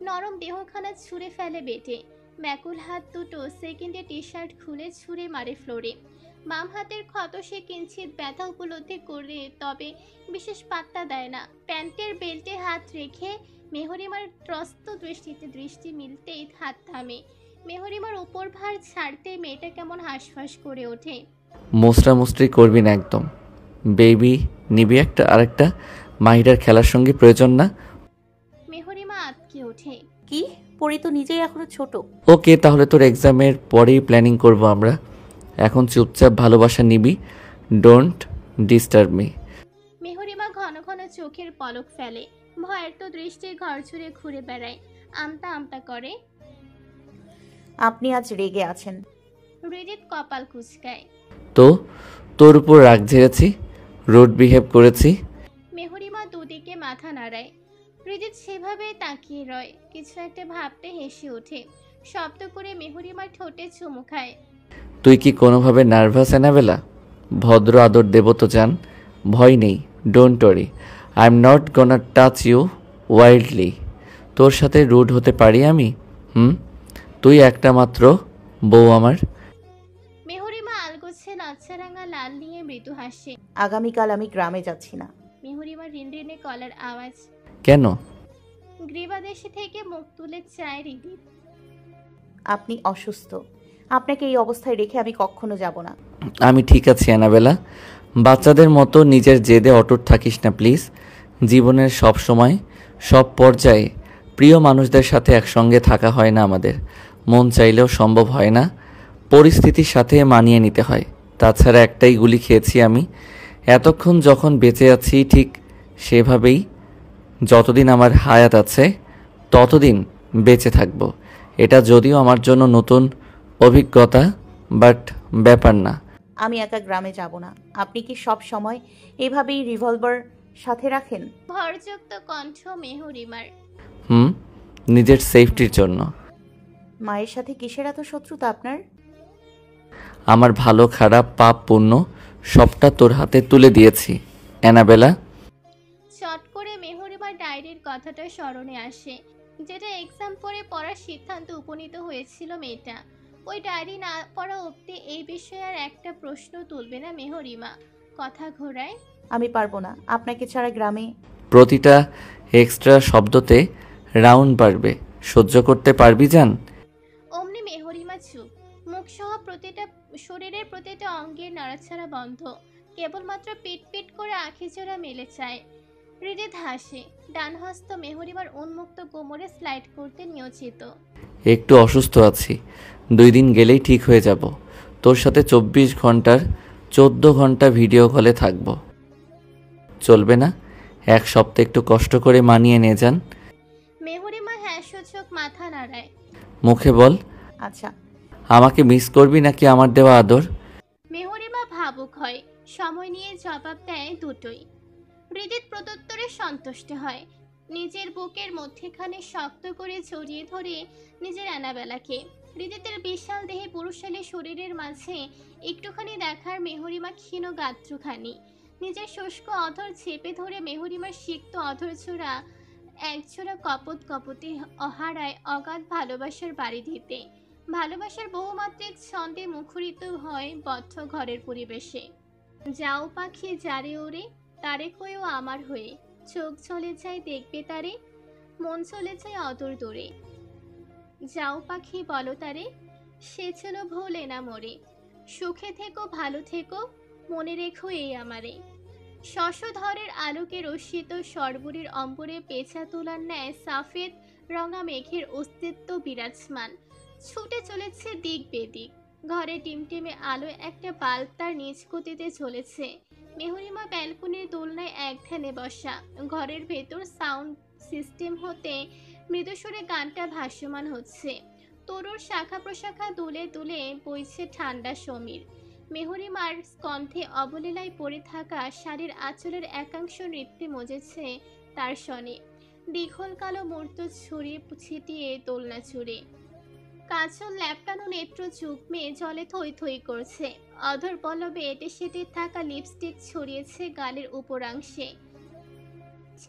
নরম দেহখানা ছুঁড়ে ফেলে বেটে। ব্যাকুল হাত দুটো সেকেন্ডে টি শার্ট খুলে ছুঁড়ে মারে ফ্লোরে। বাম হাতের ক্ষত সে কিঞ্চিত ব্যথা উপলব্ধি করে, তবে বিশেষ পাত্তা দেয় না। প্যান্টের বেল্টে হাত রেখে মেহরিমার ত্রস্ত দৃষ্টিতে দৃষ্টি মিলতেই হাত থামে। মেহরিমার উপর ভার ছাড়তে মেয়েটা কেমন হাঁসফাঁস করে ওঠে। মোস্টামুস্ট্রি করবি না একদম। বেবি নিবি একটা, আরেকটা মাহিরার খেলার সঙ্গে প্রয়োজন না। মেহরিমা আটকে ওঠে। কি পরি তো নিজেই এখনো ছোট। ওকে, তাহলে তোর এক্সামের পরেই প্ল্যানিং করব আমরা। এখন চুপচাপ ভালোবাসা নিবি, ডোন্ট ডিস্টার্ব মি। মেহরিমা ঘন ঘন চোখের পলক ফেলে, ভয়ের তো দৃষ্টি ঘর জুড়ে ঘুরে বেড়ায়। আমতা আমতা করে, আপনি আজ রেগে আছেন। রিদিত কপাল কুঁচকায়। তো তোর উপর রাগ ঝেড়েছি, রুড বিহেভ করেছি। মেহরিমা দুদিকে মাথা নাড়ায়। রিদিত সেভাবে তাকিয়ে রয়, কিছু একটা ভাবতে হেসে ওঠে। শব্দ করে মেহরিমার ঠোঁটে চুমু খায়। তুই কি কোনোভাবে নার্ভাস অ্যানাবেলা? ভদ্র আদর দেব তো জান, ভয় নেই, don't worry, I am not gonna touch you wildly. তোর সাথে রুড হতে পারি আমি? তুই একটা মাত্র বউ আমার। মেহরিমা আলগোছে লজ্জারাঙা লাল নিয়ে মৃদু হাসে। আগামীকাল আমি গ্রামে যাচ্ছি না। মেহরিমা রিনরিনে কলার আওয়াজ। কেন? গ্রীবাদেশে থেকে মুখ তুলে চায় রিদিত। আপনি অসুস্থ, আপনাকে এই অবস্থায় রেখে আমি কখনো যাব না। আমি ঠিক আছি অ্যানাবেলা, বাচ্চাদের মতো নিজের জেদে অটুট থাকিস না প্লিজ। জীবনের সব সময় সব পর্যায়ে প্রিয় মানুষদের সাথে একসঙ্গে থাকা হয় না আমাদের, মন চাইলেও সম্ভব হয় না, পরিস্থিতির সাথে মানিয়ে নিতে হয়। তাছাড়া একটাই গুলি খেয়েছি আমি, এতক্ষণ যখন বেঁচে আছি ঠিক সেভাবেই যতদিন আমার হায়াত আছে ততদিন বেঁচে থাকব। এটা যদিও আমার জন্য নতুন অভিজ্ঞতা, বাট ব্যাপার না। আমি একা গ্রামে যাব না। আপনি কি সব সময় এভাবেই রিভলভার সাথে রাখেন? ভরযুক্ত কণ্ঠ মেহরিমার। নিজের সেফটির জন্য। মায়ের সাথে কিসের এত শত্রুতা আপনার? আমার ভালো খারাপ পাপ পুণ্য সবটা তোর হাতে তুলে দিয়েছি অ্যানাবেলা। চট করে মেহরিমার ডায়েরির কথাটা স্মরণে আসে, যেটা এক্সাম পরে পড়ার সিদ্ধান্ত উপনীত হয়েছিল মেয়েটা। ওই ডায়েরি না পড়া অবধি এই বিষয়ে আর একটা প্রশ্ন তুলবে না মেহরিমা। কথা ঘোরায়। আমি পারবো না আপনাকে ছাড়া গ্রামে। প্রতিটা এক্সট্রা শব্দতে রাউন্ড বাড়বে, সহ্য করতে পারবি জান? অমনি মেহরিমা চুপ, মুখসহ শরীরের প্রতিটা অঙ্গের নাড়াচাড়া বন্ধ, কেবলমাত্র পিট পিট করে আখি জোড়া মেলে চায়। হৃদিত হাসে, ডান হস্ত মেহরিমার উন্মুক্ত কোমরে স্লাইড করতে নিয়োজিত। একটু অসুস্থ আছি, 2 দিন গেলেই ঠিক হয়ে যাব। তোর সাথে 24 ঘন্টার 14 ঘন্টা ভিডিও কলে থাকব, চলবে না? 1 সপ্তাহ একটু কষ্ট করে মানিয়ে নিয়ে যান। মেহরিমা হ্যাঁ সূচক মাথা নাড়ায়। মুখে বল, আচ্ছা। আমাকে মিস করবি নাকি আমার দেওয়া আদর? মেহরিমা ভাবুক হয়, সময় নিয়ে জবাব দেয় দুটোই। হৃদিত প্রত্যুত্তরে সন্তুষ্ট হয়, নিজের বুকের মধ্যেখানে শক্ত করে জড়িয়ে ধরে নিজের অ্যানাবেলাকে। হৃদিতের বিশাল দেহে পুরুষালী শরীরের মাঝে একটুখানি দেখার মেহরিমা ক্ষীণ গাত্রখানি, নিজের শুষ্ক অধর চেপে ধরে মেহরিমার সিক্ত অধর ছোড়া একজোড়া কপত কপতে অহারায় অগাধ ভালোবাসার বাড়ি দিতে। ভালোবাসার বহুমাত্রিক ছন্দে মুখরিত হয় বদ্ধ ঘরের পরিবেশে। যাও পাখি যারে ওরে, তারে কইও আমার হয়ে, চোখ চলে যায় দেখবে তারে, মন চলে যায় অদূর দূরে। যাও পাখি বলো তারে, সে ছিল ভোলে না মরে, সুখে থেকো ভালো থেকো, মনে রেখো এই আমারে। শশধরের আলোকে রশ্মিত সর্বরীর অম্বরে পেঁচা তোলার ন্যায় সাফেদ রঙা মেঘের অস্তিত্ব বিরাজমান, ছুটে চলেছে দিক বেদিক। ঘরে টিমটিমে আলো একটা বাল্ব তার নিজ গতিতে চলেছে। মেহরিমা ব্যালকনির দোলনায় এক ধ্যানে বসা, ঘরের ভেতর সাউন্ড সিস্টেম হতে মৃদুস্বরে গানটা ভাসমান হচ্ছে। তরুর শাখা প্রশাখা দুলে দুলে বইছে ঠান্ডা সমীর। মেহরিমার স্কন্ধে অবলীলায় পড়ে থাকা শাড়ির আঁচলের একাংশ নৃত্যে মজেছে তার শনে। দীঘল কালো মূর্ত ছড়িয়ে ছিটিয়ে দোলনা চুড়ে, কাজল ল্যাপটানো নেত্র চুকমে জলে থই থই করছে। অধর পল্লবে এটে সেটে থাকা লিপস্টিক ছড়িয়েছে গালের উপরাংশে।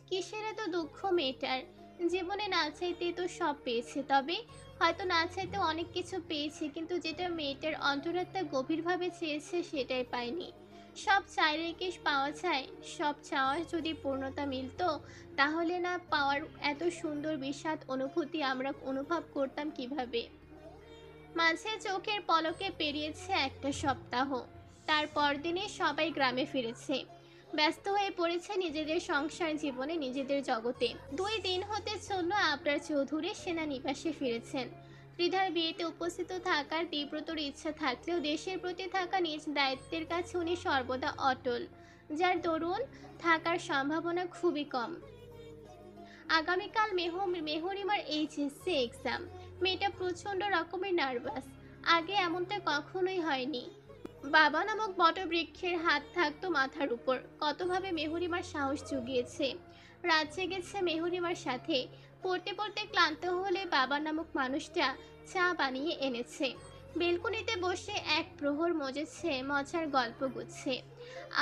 কিসের এত দুঃখ মেয়েটার? জীবনে না চাইতে তো সব পেয়েছে, তবে হয়তো না চাইতে অনেক কিছু পেয়েছে, কিন্তু যেটা মেয়েটার অন্তরাত্মা গভীরভাবে চেয়েছে সেটাই পায়নি। সব চাইলে কি পাওয়া যায়? সব চাওয়া যদি পূর্ণতা মিলতো, তাহলে না পাওয়ার এত সুন্দর বিষাদ অনুভূতি আমরা অনুভব করতাম কিভাবে? মাঝে চোখের পলকে পেরিয়েছে একটা সপ্তাহ, তার পরদিনে সবাই গ্রামে ফিরেছে, ব্যস্ত হয়ে পড়েছে নিজেদের সংসার জীবনে, নিজেদের জগতে। 2 দিন হতে চলল আবরার চৌধুরী সেনানিবাসে ফিরেছেন। হৃদয়ের বিয়েতে উপস্থিত থাকার তীব্রতর ইচ্ছা থাকলেও দেশের প্রতি থাকা নিজ দায়িত্বের কাছে উনি সর্বদা অটল, যার দরুন থাকার সম্ভাবনা খুবই কম। আগামীকাল মেহরিমার এইচএসসি এক্সাম। মেয়েটা প্রচণ্ড রকমের নার্ভাস, আগে এমনটা কখনোই হয়নি। বাবা নামক বটবৃক্ষের হাত থাকতো মাথার উপর, কতভাবে মেহরিমার সাহস জুগিয়েছে। রাত জেগেছে মেহরিমার সাথে, পড়তে পড়তে ক্লান্ত হলে বাবা নামক মানুষটা চা বানিয়ে এনেছে। বেলকনিতে বসে এক প্রহর মজেছে মজার গল্প গুচ্ছে।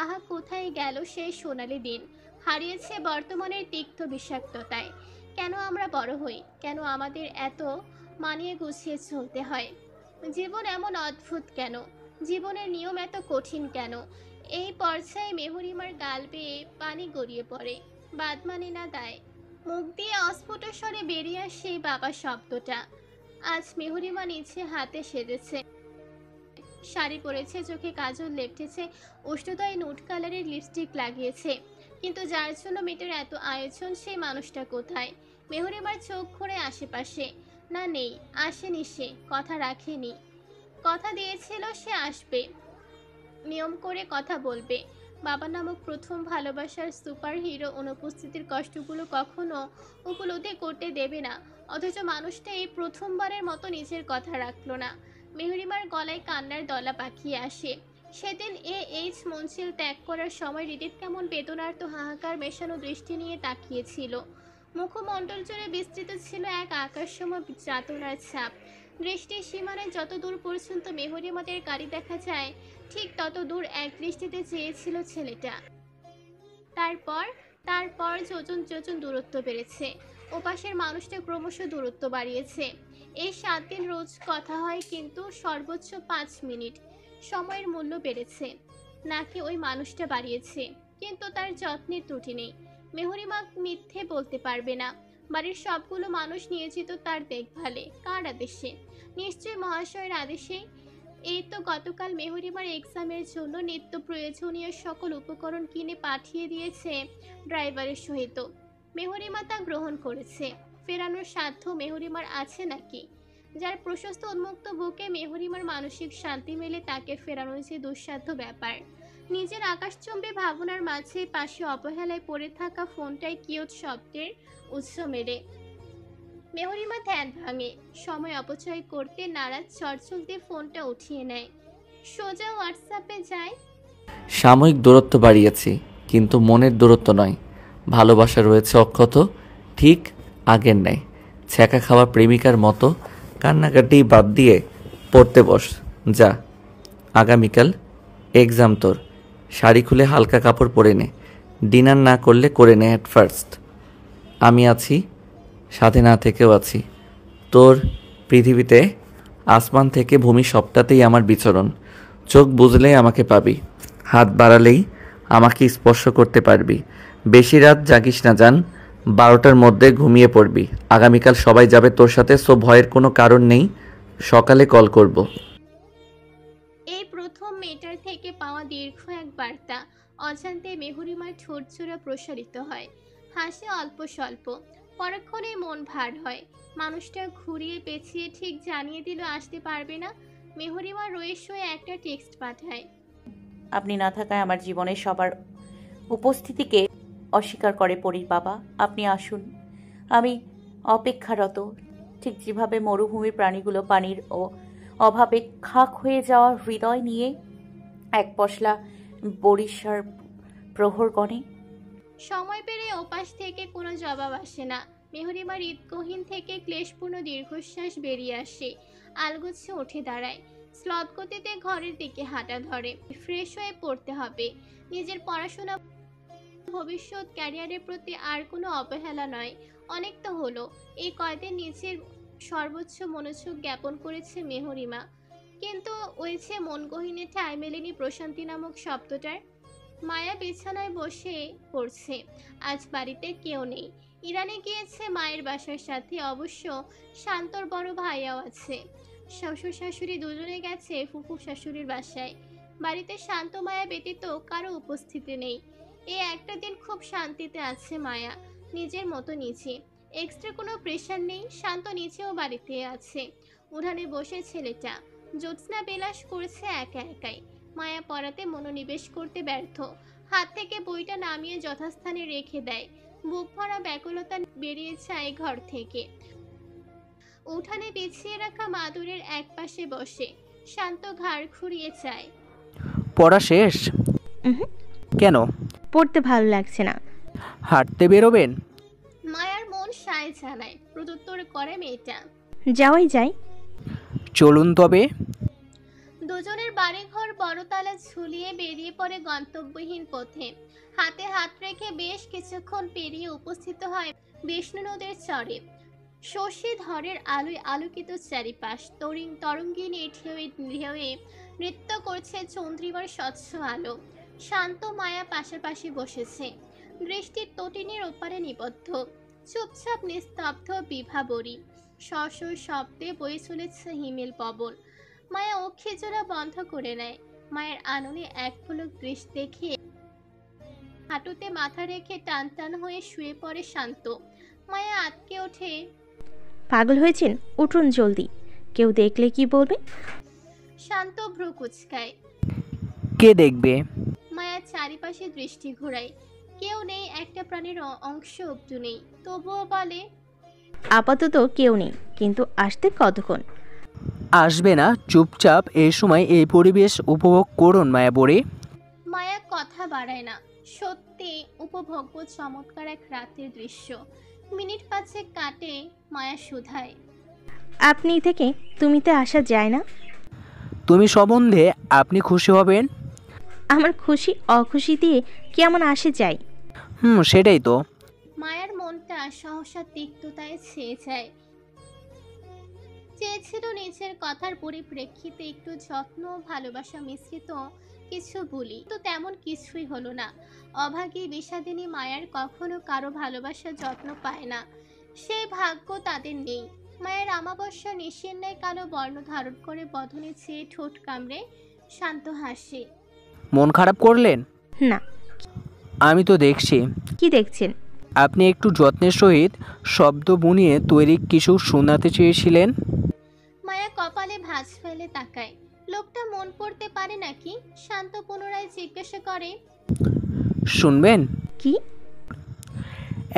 আহা, কোথায় গেল সেই সোনালি দিন? হারিয়েছে বর্তমানের তিক্ত বিষাক্ততায়। কেন আমরা বড় হই? কেন আমাদের এত মানিয়ে গুছিয়ে চলতে হয়? জীবন এমন অদ্ভুত কেন? জীবনের নিয়ম এত কঠিন কেন? এই পর্যায়ে মেহরিমার গাল বেয়ে পানি গড়িয়ে পড়ে, বাদ মানে না দায়। মুখ দিয়ে অস্ফুট স্বরে বেরিয়ে আসে বাবা শব্দটা। আজ মেহরিমা নিচে হাতে সেজেছে, শাড়ি পরেছে, চোখে কাজল লেপটেছে, উষ্ণতায় নুট কালারের লিপস্টিক লাগিয়েছে, কিন্তু যার জন্য মেয়েটার এত আয়োজন সেই মানুষটা কোথায়? মেহরিমার চোখ ঘুরে আশেপাশে। না, নেই, আসেনি, সে কথা রাখেনি। কথা দিয়েছিল সে আসবে, নিয়ম করে কথা বলবে। বাবা নামক প্রথম ভালোবাসার সুপার হিরো অনুপস্থিতির কষ্টগুলো কখনো উপলব্ধি করতে দেবে না, অথচ মানুষটা এই প্রথমবারের মতো নিজের কথা রাখলো না। মেহরিমার গলায় কান্নার দলা পাকিয়ে আসে। সেদিন এইচ মঞ্চিল ত্যাগ করার সময় হৃদিত কেমন বেদনার্ত হাহাকার মেশানো দৃষ্টি নিয়ে তাকিয়েছিল। মুখমণ্ডল জুড়ে বিস্তৃত ছিল এক আকাশসম যাতনার ছাপ। দৃষ্টির সীমানায় যত দূর পর্যন্ত মেহরিমাদের গাড়ি দেখা যায়, ঠিক তত দূর এক দৃষ্টিতে চেয়েছিল ছেলেটা। তারপর তারপর যোজন যোজন দূরত্ব বেড়েছে। ওপাশের মানুষটা ক্রমশ দূরত্ব বাড়িয়েছে। এই 7 দিন রোজ কথা হয়, কিন্তু সর্বোচ্চ 5 মিনিট। সময়ের মূল্য বেড়েছে নাকি ওই মানুষটা বাড়িয়েছে? কিন্তু তার যত্নের ত্রুটি নেই। মেহরিমা মিথ্যে বলতে পারবে না। বাড়ির সবগুলো মানুষ নিয়োজিত তার দেখভালে। কার আদেশে? নিশ্চয়ই মহাশয়ের আদেশেই। এই তো গতকাল মেহরিমার এক্সামের জন্য নিত্য প্রয়োজনীয় সকল উপকরণ কিনে পাঠিয়ে দিয়েছে ড্রাইভারের সহিত। মেহরিমা তা গ্রহণ করেছে। ফেরানোর সাধ্য মেহরিমার আছে নাকি? যার প্রশস্ত উন্মুক্ত বুকে মেহরিমার মানসিক শান্তি মেলে, তাকে ফেরানো যে দুঃসাধ্য ব্যাপার। নিজের আকাশচুম্বী ভাবনার মাঝে পাশে অবহেলায় পড়ে থাকা ফোনটায় কিয়ত শব্দের উৎস মেলে। মেহরিমা ধ্যান ভাঙে। সময় অপচয় করতে নারাজ চটচল দিয়ে ফোনটা উঠিয়ে নেয়। সোজা হোয়াটসঅ্যাপে যায়। সাময়িক দূরত্ব বাড়িয়েছি, কিন্তু মনের দূরত্ব নয়। ভালোবাসা রয়েছে অক্ষত, ঠিক আগের ন্যায়। ছ্যাঁকা খাওয়া প্রেমিকার মতো কান্নাকাটি বাদ দিয়ে পড়তে বস যা। আগামীকাল এক্সাম তোর। শাড়ি খুলে হালকা কাপড় পরে নে। ডিনার না করলে করে নে অ্যাট ফার্স্ট। আমি আছি, সাথে না থেকেও আছি। তোর পৃথিবীতে আসমান থেকে ভূমি সবটাতেই আমার বিচরণ। চোখ বুঝলেই আমাকে পাবি, হাত বাড়ালেই আমাকে স্পর্শ করতে পারবি। বেশি রাত জাগিস না জান, 12টার মধ্যে ঘুমিয়ে পড়বি। আগামীকাল সবাই যাবে তোর সাথে, সো ভয়ের কোনো কারণ নেই। সকালে কল করব। এই প্রথম মেয়েটার থেকে পাওয়া দীর্ঘ এক বার্তা অজান্তে মেহরিমার ঠোঁটজোড়া প্রসারিত হয়। হাসে অল্প স্বল্প, পরক্ষণে মন ভার হয়। মানুষটা ঘুরিয়ে পেঁচিয়ে ঠিক জানিয়ে দিল আসতে পারবে না। মেহরিমা রয়ে শোয়ে একটা টেক্সট পাঠায়। আপনি না থাকায় আমার জীবনের সবার উপস্থিতিকে অস্বীকার করে পরীর বাবা। আপনি আসুন, আমি অপেক্ষারত। ঠিক যেভাবে মরুভূমির প্রাণীগুলো পানির ও অভাবে খাক হয়ে যাওয়া হৃদয় নিয়ে এক পশলা বরিশার প্রহর গণে। সময় পেরে ওপাশ থেকে কোনো জবাব আসে না। মেহরিমা হৃদগহীন থেকে ক্লেশপূর্ণ দীর্ঘশ্বাস বেরিয়ে আসে। আলগোছে উঠে দাঁড়ায়। স্লথ গতিতে ঘরের দিকে হাঁটা ধরে। ফ্রেশ হয়ে পড়তে হবে। নিজের পড়াশোনা, ভবিষ্যৎ ক্যারিয়ারের প্রতি আর কোনো অবহেলা নয়। অনেক তো হলো। এই কয়দিন নিজের সর্বোচ্চ মনোযোগ জ্ঞাপন করেছে মেহরিমা, কিন্তু ওই যে মন গহীনে ঠাঁই মেলেনি প্রশান্তি নামক শব্দটার। মায়া বিছানায় বসে পড়ছে। আজ বাড়িতে কেউ নেই। ইরানে গিয়েছে মায়ের বাসার সাথে। অবশ্য শান্তর বড় ভাইয়াও আছে। শ্বশুর শাশুড়ি দুজনে গেছে ফুফু শাশুড়ির বাসায়। বাড়িতে শান্ত মায়া ব্যতীত কারো উপস্থিতি নেই। এই একটা দিন খুব শান্তিতে আছে মায়া, নিজের মতো নিচে। এক্সট্রা কোনো প্রেশার নেই। শান্ত নিচেও বাড়িতে আছে। উঠানে বসে ছেলেটা জ্যোৎস্না বিলাস করছে একা একাই। মায়া পড়াতে মনোনিবেশ করতে ব্যর্থ। হাত থেকে বইটা নামিয়ে যথাস্থানে রেখে দেয়। বুক ভরা ব্যাকুলতা বেরিয়ে যায় ঘর থেকে। উঠানে বিছিয়ে রাখা মাদুরের এক পাশে বসে শান্ত ঘাড় ঘুরিয়ে চায়। পড়া শেষ? কেন? পড়তে ভালো লাগছে না। হাঁটতে বেরোবেন? মায়ার মন সায় জানায়। প্রত্যুত্তর করে মেয়েটা। যাওয়াই যায়। চলুন তবে। দুজনের বাড়িঘর বড়তলা ঝুলিয়ে বেরিয়ে পড়ে গন্তব্যহীন পথে। হাতে হাত রেখে বেশ কিছুক্ষণ পেরিয়ে উপস্থিত হয় বিষ্ণু নদীর চরে। শশী ধরের আলোয় আলোকিত চারিপাশ। তরঙ্গিনী ঢেউয়ে ঢেউয়ে নৃত্য করছে চন্দ্রিমার স্বচ্ছ আলো। শান্ত মায়া পাশাপাশি বসেছে, দৃষ্টির তটিনীর ওপারে নিবদ্ধ। চুপচাপ নিস্তব্ধ বিভাবরী। স্বস্বর শব্দে বয়ে চলেছে হিমেল পবন। মায়া অক্ষিজোড়া বন্ধ করে নেয়। মায়ের আননে এক পলক দৃষ্টি দেখে হাঁটুতে মাথা রেখে টান টান হয়ে শুয়ে পড়ে শান্ত। মায়া আটকে ওঠে। পাগল হয়েছেন, উঠুন জলদি, কেউ দেখলে কি বলবে? শান্ত ভ্রু কুচকায়। কে দেখবে? মায়া চারিপাশে দৃষ্টি ঘোরায়, কেউ নেই, একটা প্রাণীর অংশ অব্দু নেই। তবুও বলে, আপাতত কেউ নেই, কিন্তু আসতে কতক্ষণ? আসবে না, চুপচাপ এই সময় এই পরিবেশ উপভোগ করুন মায়াবরী। মায়া কথা বাড়ায় না। সত্যি উপভোগ্য চমৎকার এক রাতের দৃশ্য। মিনিট 5 কাটে। মায়া শুধায়, আপনি থেকে তুমিতে আসা যায় না? তুমি সম্বন্ধে আপনি খুশি হবেন। আমার খুশি অখুশি দিয়ে কেমন আসে যায়? সেটাই তো। মায়ার মনটা সহসা তিক্ততায় ছেয়ে যায়। চেয়েছিল নিজের কথার পরিপ্রেক্ষিতে একটু যত্ন ও ভালোবাসা মিশ্রিত কিছু বলি, তো তেমন কিছুই হলো না। অভাগী বিষাদিনী মায়ার কখনো কারো ভালোবাসা যত্ন পায় না, সেই ভাগ্য তাদের নেই। মায়ের আমাবস্যা নিশির ন্যায় কালো বর্ণ ধারণ করে বদনে চেয়ে ঠোঁট কামড়ে শান্ত হাসে। মন খারাপ করলেন? না। আমি তো দেখছি। কি দেখছেন? আপনি একটু যত্নের সহিত শব্দ বুনিয়ে তৈরি কিছু শোনাতে চেয়েছিলেন। মায়া কপালে ভাঁজ ফেলে তাকায়। লোকটা মন পড়তে পারে নাকি? শান্ত পুনরায় জিজ্ঞাসা করে, শুনবেন? কি?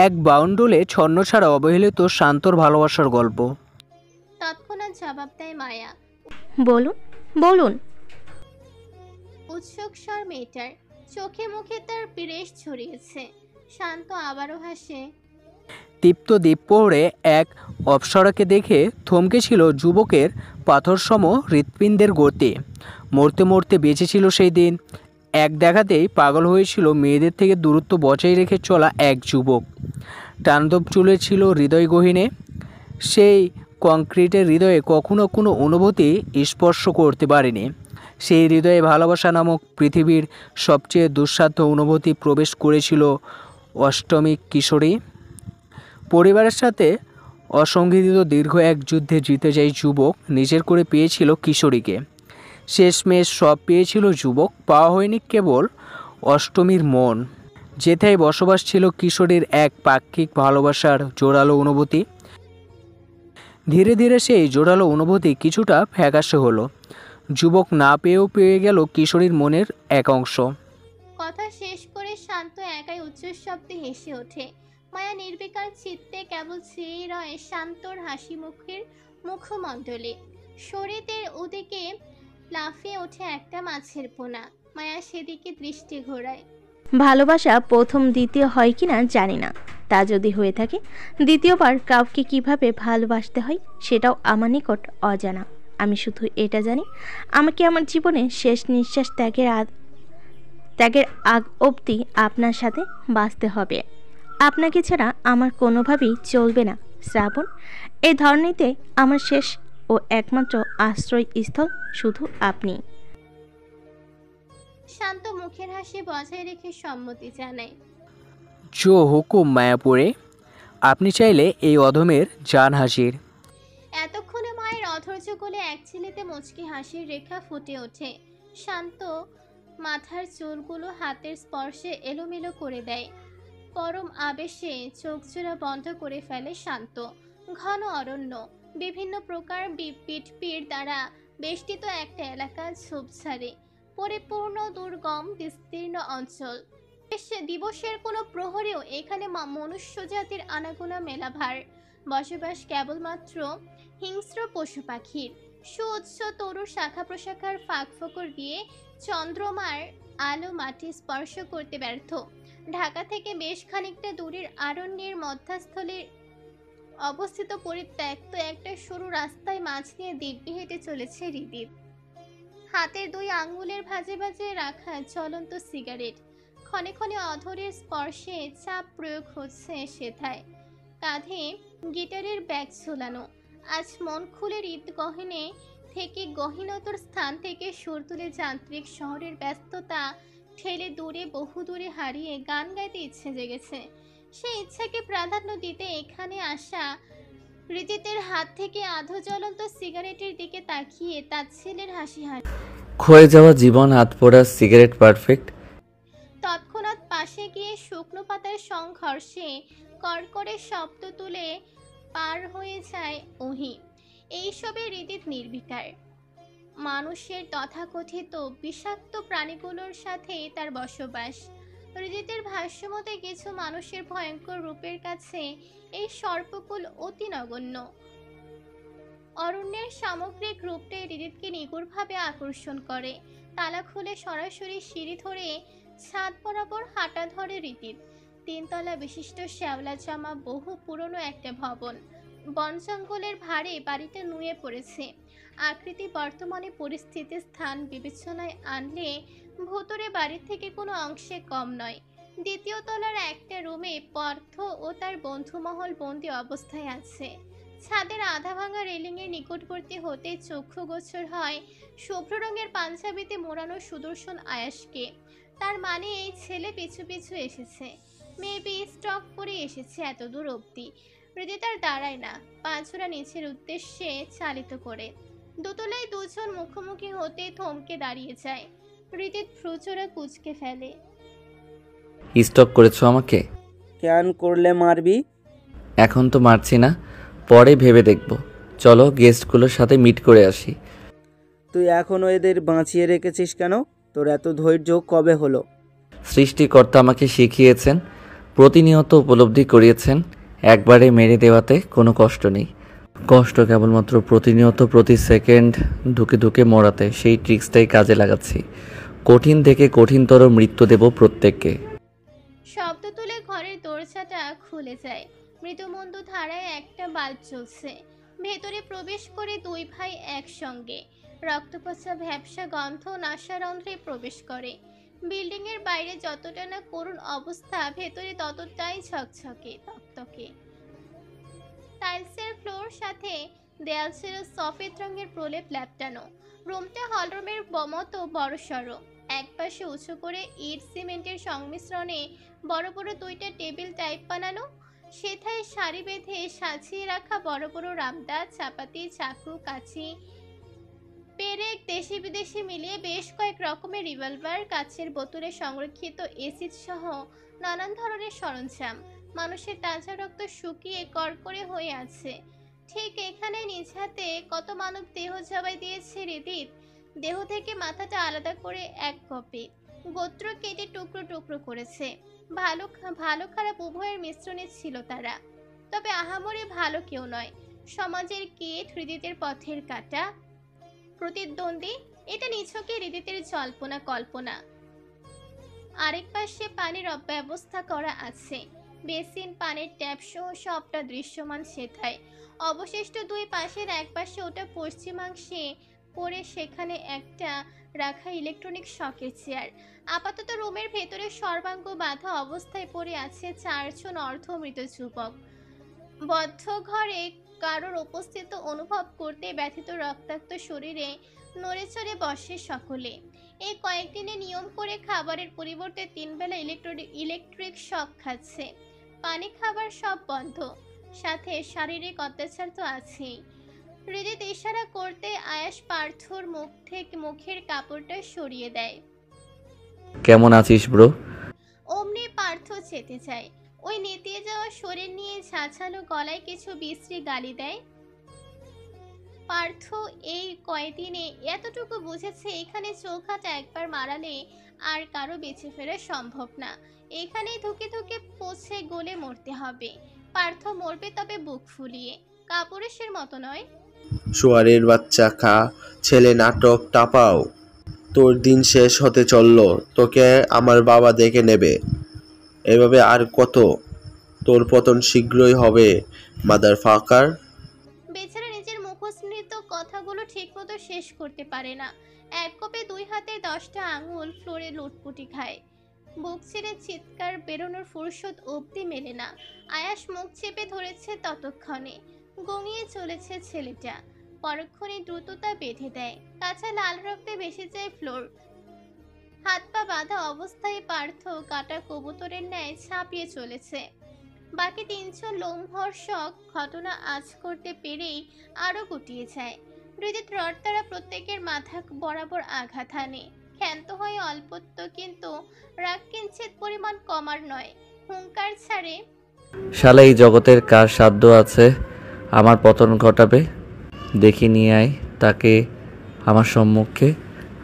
এক বাউন্ডুলে ছন্ন ছাড়া অবহেলিত শান্তর ভালোবাসার গল্প। তৎক্ষণাৎ জবাব দেয় মায়া। বলুন বলুন। উৎসুক স্বর মেয়েটার, চোখে মুখে তার বিরেশ ছড়িয়েছে। শান্ত আবারও হাসে। দীপ্ত দ্বীপপোহরে এক অপ্সরাকে দেখে থমকেছিল যুবকের পাথরসম হৃৎপিণ্ডের গতি। মরতে মরতে বেঁচেছিল সেই দিন। এক দেখাতেই পাগল হয়েছিল মেয়েদের থেকে দূরত্ব বজায় রেখে চলা এক যুবক। তাণ্ডব চলেছিল হৃদয় গহীনে। সেই কংক্রিটের হৃদয়ে কখনো কোনো অনুভূতি স্পর্শ করতে পারেনি। সেই হৃদয়ে ভালোবাসা নামক পৃথিবীর সবচেয়ে দুঃসাধ্য অনুভূতি প্রবেশ করেছিল অষ্টমী কিশোরী। পরিবারের সাথে অসংগঠিত দীর্ঘ এক যুদ্ধে জিতে যায় যুবক, নিজের করে পেয়েছিল কিশোরীকে। শেষমেশ সব পেয়েছিল যুবক, পাওয়া হয়নি কেবল অষ্টমীর মন, যেথায় বসবাস ছিল কিশোরীর এক পাক্ষিক ভালোবাসার জোরালো অনুভূতি। ধীরে ধীরে সেই জোরালো অনুভূতি কিছুটা ফ্যাকাশে হলো। যুবক না পেয়েও পেয়ে গেল কিশোরীর মনের এক অংশ। কথা শেষ করে শান্ত একাই উচ্চ শব্দে হেসে ওঠে। মায়া নির্বিকার চিত্তে কেবল চেয়ে রয় শান্তর হাসি মুখের মুখমণ্ডলে। শরীরের ওদিকে লাফিয়ে ওঠে একটা মাছের পোনা। মায়া সেদিকে দৃষ্টি ঘোরায়। ভালোবাসা প্রথম দ্বিতীয় হয় কিনা জানি না, তা যদি হয়ে থাকে দ্বিতীয়বার কাউকে কিভাবে ভালোবাসতে হয় সেটাও আমার নিকট অজানা। আমি শুধু এটা জানি, আমাকে আমার জীবনের শেষ নিঃশ্বাস ত্যাগের আগ অবধি আপনার সাথে বাঁচতে হবে। আপনাকে ছাড়া আমার কোনোভাবেই চলবে না শ্রাবণ। এই ধরনীতে আমার শেষ ও একমাত্র আশ্রয়স্থল শুধু আপনি। শান্ত মুখের হাসি বজায় রেখে সম্মতি জানায়। জো হুকুম মায়াপুরে, আপনি চাইলে এই অধমের জান হাসির। এতক্ষণে মায়ের অধৈর্য কোলে এক ছেলেতে মুচকি হাসির রেখা ফুটে ওঠে। শান্ত মাথার চুলগুলো হাতের স্পর্শে এলোমেলো করে দেয়। পরম আবেশে চোখজোড়া বন্ধ করে ফেলে শান্ত। ঘন অরণ্য, বিভিন্ন প্রকার পিঠ দ্বারা বেষ্টিত একটা এলাকা ঝোপঝাড়ে পরিপূর্ণ দুর্গম বিস্তীর্ণ অঞ্চল। দিবসের কোনো প্রহরেও এখানে মনুষ্য জাতির আনাগোনা মেলাভার। বসবাস কেবলমাত্র হিংস্র পশু পাখির। সুউচ্চ তরুর শাখা প্রশাখার ফাঁক ফোকর দিয়ে চন্দ্রমার আলো মাটি স্পর্শ করতে ব্যর্থ। ঢাকা থেকে বেশ খানিকটা দূরের আরণ্যের মধ্যস্থলে অবস্থিত পরিত্যক্ত একটা সরু রাস্তায় মাঝ দিয়ে দিব্যি হেঁটে চলেছে হৃদীপ। হাতের 2 আঙ্গুলের ভাঁজে ভাঁজে রাখা জ্বলন্ত সিগারেট। ক্ষণে ক্ষণে অধরের স্পর্শে চাপ প্রয়োগ হচ্ছে সেথায়। কাঁধে গিটারের ব্যাগ ঝোলানো। আজ মন খুলে হৃদগহনে থেকে গহীনতর স্থান থেকে সুর তুলে যান্ত্রিক শহরের ব্যস্ততা ঠেলে দূরে বহু দূরে হারিয়ে গান গাইতে ইচ্ছে জেগেছে। সেই ইচ্ছাকে প্রাধান্য দিতে এখানে আসা হৃদিতের হাত থেকে আধো জ্বলন্ত সিগারেটের দিকে তাকিয়ে তার ছেলের হাসি হাসি। ক্ষয়ে যাওয়া জীবন, হাত পোড়া সিগারেট, পারফেক্ট। তৎক্ষণাৎ পাশে গিয়ে শুকনো পাতার সংঘর্ষে কড়কড়ে শব্দ তুলে পার হয়ে যায় ওহি। এইসবে হৃদিত নির্বিকার। মানুষের তথাকথিত বিষাক্ত প্রাণীগুলোর সাথে তার বসবাস। হৃদিতের ভাষ্যমতে কিছু মানুষের ভয়ঙ্কর রূপের কাছে এই সর্পকুল অতি নগণ্য। অরণ্যের সামগ্রিক রূপটাই হৃদিতকে নিগুড়ভাবে আকর্ষণ করে। তালা খুলে সরাসরি সিঁড়ি ধরে ছাদ বরাবর হাঁটা ধরে হৃদিত। 3 তলা বিশিষ্ট শ্যাওলা জামা বহু পুরনো একটা ভবন। বন জঙ্গলের ভারে বাড়িটা নুয়ে পড়েছে। আকৃতি বর্তমানে পরিস্থিতির স্থান বিবেচনায় আনলে ভুতুরে বাড়ির থেকে কোনো অংশে কম নয়। 2য় তলার একটা রুমে পার্থ ও তার বন্ধুমহল বন্দি অবস্থায় আছে। ছাদের আধা ভাঙা রেলিংয়ের নিকটবর্তী হতে চক্ষুগোচর হয় শুভ্র রঙের পাঞ্জাবিতে মোড়ানো সুদর্শন আয়াসকে। তার মানে এই ছেলে পিছু পিছু এসেছে। মেবি স্টক করে এসেছে এত দূর অবধি। হৃদিত আর দাঁড়ায় না, পাঁচজোড়া নিচের উদ্দেশ্যে চালিত করে। দোতলায় দুজন মুখোমুখি হতে থমকে দাঁড়িয়ে যায়। হৃদিত ভ্রুচোরা কুঁচকে ফেলে। স্টক করেছো আমাকে? কেন করলে মারবি? এখন তো মারছি না, পরে ভেবে দেখব। চলো গেস্টগুলোর সাথে মিট করে আসি। তুই এখনও এদের বাঁচিয়ে রেখেছিস কেন? তোর এত ধৈর্য কবে হলো? সৃষ্টিকর্তা আমাকে শিখিয়েছেন, প্রতিনিয়ত উপলব্ধি করিয়েছেন, একবারে মেরে দেওয়াতে কোনো কষ্ট নেই। কষ্ট কেবলমাত্র প্রতিনিয়ত প্রতি সেকেন্ড ধুকে ধুকে মরাতে। সেই ট্রিক্সটাই কাজে লাগাচ্ছি। কঠিন থেকে কঠিনতর মৃত্যু দেব প্রত্যেককে। শব্দ তুলে ঘরের দরজাটা খুলে যায়। মৃদুমন্দ ধারায় একটা বাল্ব জ্বলছে। ভেতরে প্রবেশ করে 2 ভাই একসঙ্গে। রক্তপচা ভ্যাপসা গন্ধ নাসারন্ধ্রে প্রবেশ করে। বিল্ডিং এর বাইরে যতটা না করুণ অবস্থা, ভেতরে ততটাই ঝকঝকে তকতকে। টাইলসের ফ্লোর সাথে দেয়াল ছিল সফেদ রঙের প্রলেপ ল্যাপটানো। রুমটা হলরুমের মতো বড়সড়। একপাশে উঁচু করে ইট সিমেন্টের সংমিশ্রণে বড় বড় 2টা টেবিল টাইপ বানানো। সেথায় সারি বেঁধে সাজিয়ে রাখা বড় বড় রামদা, চাপাতি, চাকু, কাঁচি, পেরেক, দেশি বিদেশি মিলিয়ে বেশ কয়েক রকমের রিভলভার, কাচের বোতলে সংরক্ষিত এসিড সহ নানান ধরনের সরঞ্জাম। মানুষের তাজা রক্ত শুকিয়ে কড়কড়ে হয়ে আছে। ঠিক এখানে নিজ হাতে কত মানব দেহ জবাই দিয়েছে হৃদিত। দেহ থেকে মাথাটা আলাদা করে এক কপি, গোত্র কেটে টুকরো টুকরো করেছে। ভালো খারাপ উভয়ের মিশ্রণে ছিল তারা। তবে আহামরি ভালো কেউ নয়। সমাজের কীট, হৃদিতের পথের কাঁটা, প্রতিদ্বন্দ্বী। এটা নিছকে হৃদিতের জল্পনা কল্পনা। আরেক পাশে পানির ব্যবস্থা করা আছে। বেসিন, পানির ট্যাপ সহ সবটা দৃশ্যমান সেথায়। অবশিষ্ট 2 পাশের এক পাশে ওটা পশ্চিমাংশে পড়ে সেখানে একটা রাখা ইলেকট্রনিক শকের চেয়ার। আপাতত রুমের ভেতরে সর্বাঙ্গ বাঁধা অবস্থায় পড়ে আছে 4 জন অর্ধমৃত যুবক। বদ্ধ ঘরে কারোর উপস্থিত অনুভব করতে ব্যথিত রক্তাক্ত শরীরে নড়ে চড়ে বসে সকলে। এই কয়েকদিনে নিয়ম করে খাবারের পরিবর্তে 3 বেলা ইলেকট্রিক শক খাচ্ছে। পানি খাবার সব বন্ধ, সাথে শারীরিক অত্যাচার তো আছেই। হৃদিত ইশারা করতে আয়াস পার্থর মুখের কাপড়টা সরিয়ে দেয়। কেমন আছিস ব্রো? অমনি পার্থ চেতে যায়। ওই নেতিয়ে যাওয়া শরীর নিয়ে ঝাঁঝালো গলায় কিছু বিশ্রী গালি দেয়। পার্থ এই কয়দিনে এতটুকু বুঝেছে, এখানে চৌখাটা একবার মারালে আর কারো বেঁচে ফেরা সম্ভব না। এখানেই ধুকে ধুকে পচে গলে মরতে হবে। পার্থ মরবে, তবে বুক ফুলিয়ে, কাপুরুষের মতো নয়। শুয়ারের বাচ্চা খা, ছেলে নাটক টাপাও। তোর দিন শেষ হতে চলল, তোকে আমার বাবা দেখে নেবে। এভাবে আর কত? তোর পতন শীঘ্রই হবে, মাদার ফাকার। বেচারা নিজের মুখস্মৃত কথাগুলো ঠিকমতো শেষ করতে পারে না। এক কোপে 2 হাতে 10টা আঙুল ফ্লোরে লুটপুটি খায়। বুক ছেড়ে চিৎকার বেরোনোর ফুরসত অবধি মেলে না। আয়াস মুখ চেপে ধরেছে ততক্ষণে। গঙিয়ে চলেছে ছেলেটা। পরক্ষণে দ্রুততা বেঁধে দেয়। কাঁচা লাল রক্তে ভেসে যায় ফ্লোর। হাত পা বাঁধা অবস্থায় পার্থ কাটা কবুতরের ন্যায় ছাপিয়ে চলেছে। বাকি 3 জন লোমহর্ষক ঘটনা আজ করতে পেরেই আরো গুটিয়ে যায়। হৃদিত রড দ্বারা প্রত্যেকের মাথা বরাবর আঘাত হানে। ক্ষান্ত হয় অল্পত্ব, কিন্তু রাগ কিঞ্চিত পরিমাণ কমার নয়। হুঙ্কার ছাড়ে, শালা এই জগতের কার সাধ্য আছে আমার পতন ঘটাবে? দেখি নিয়ে আয় তাকে আমার সম্মুখে।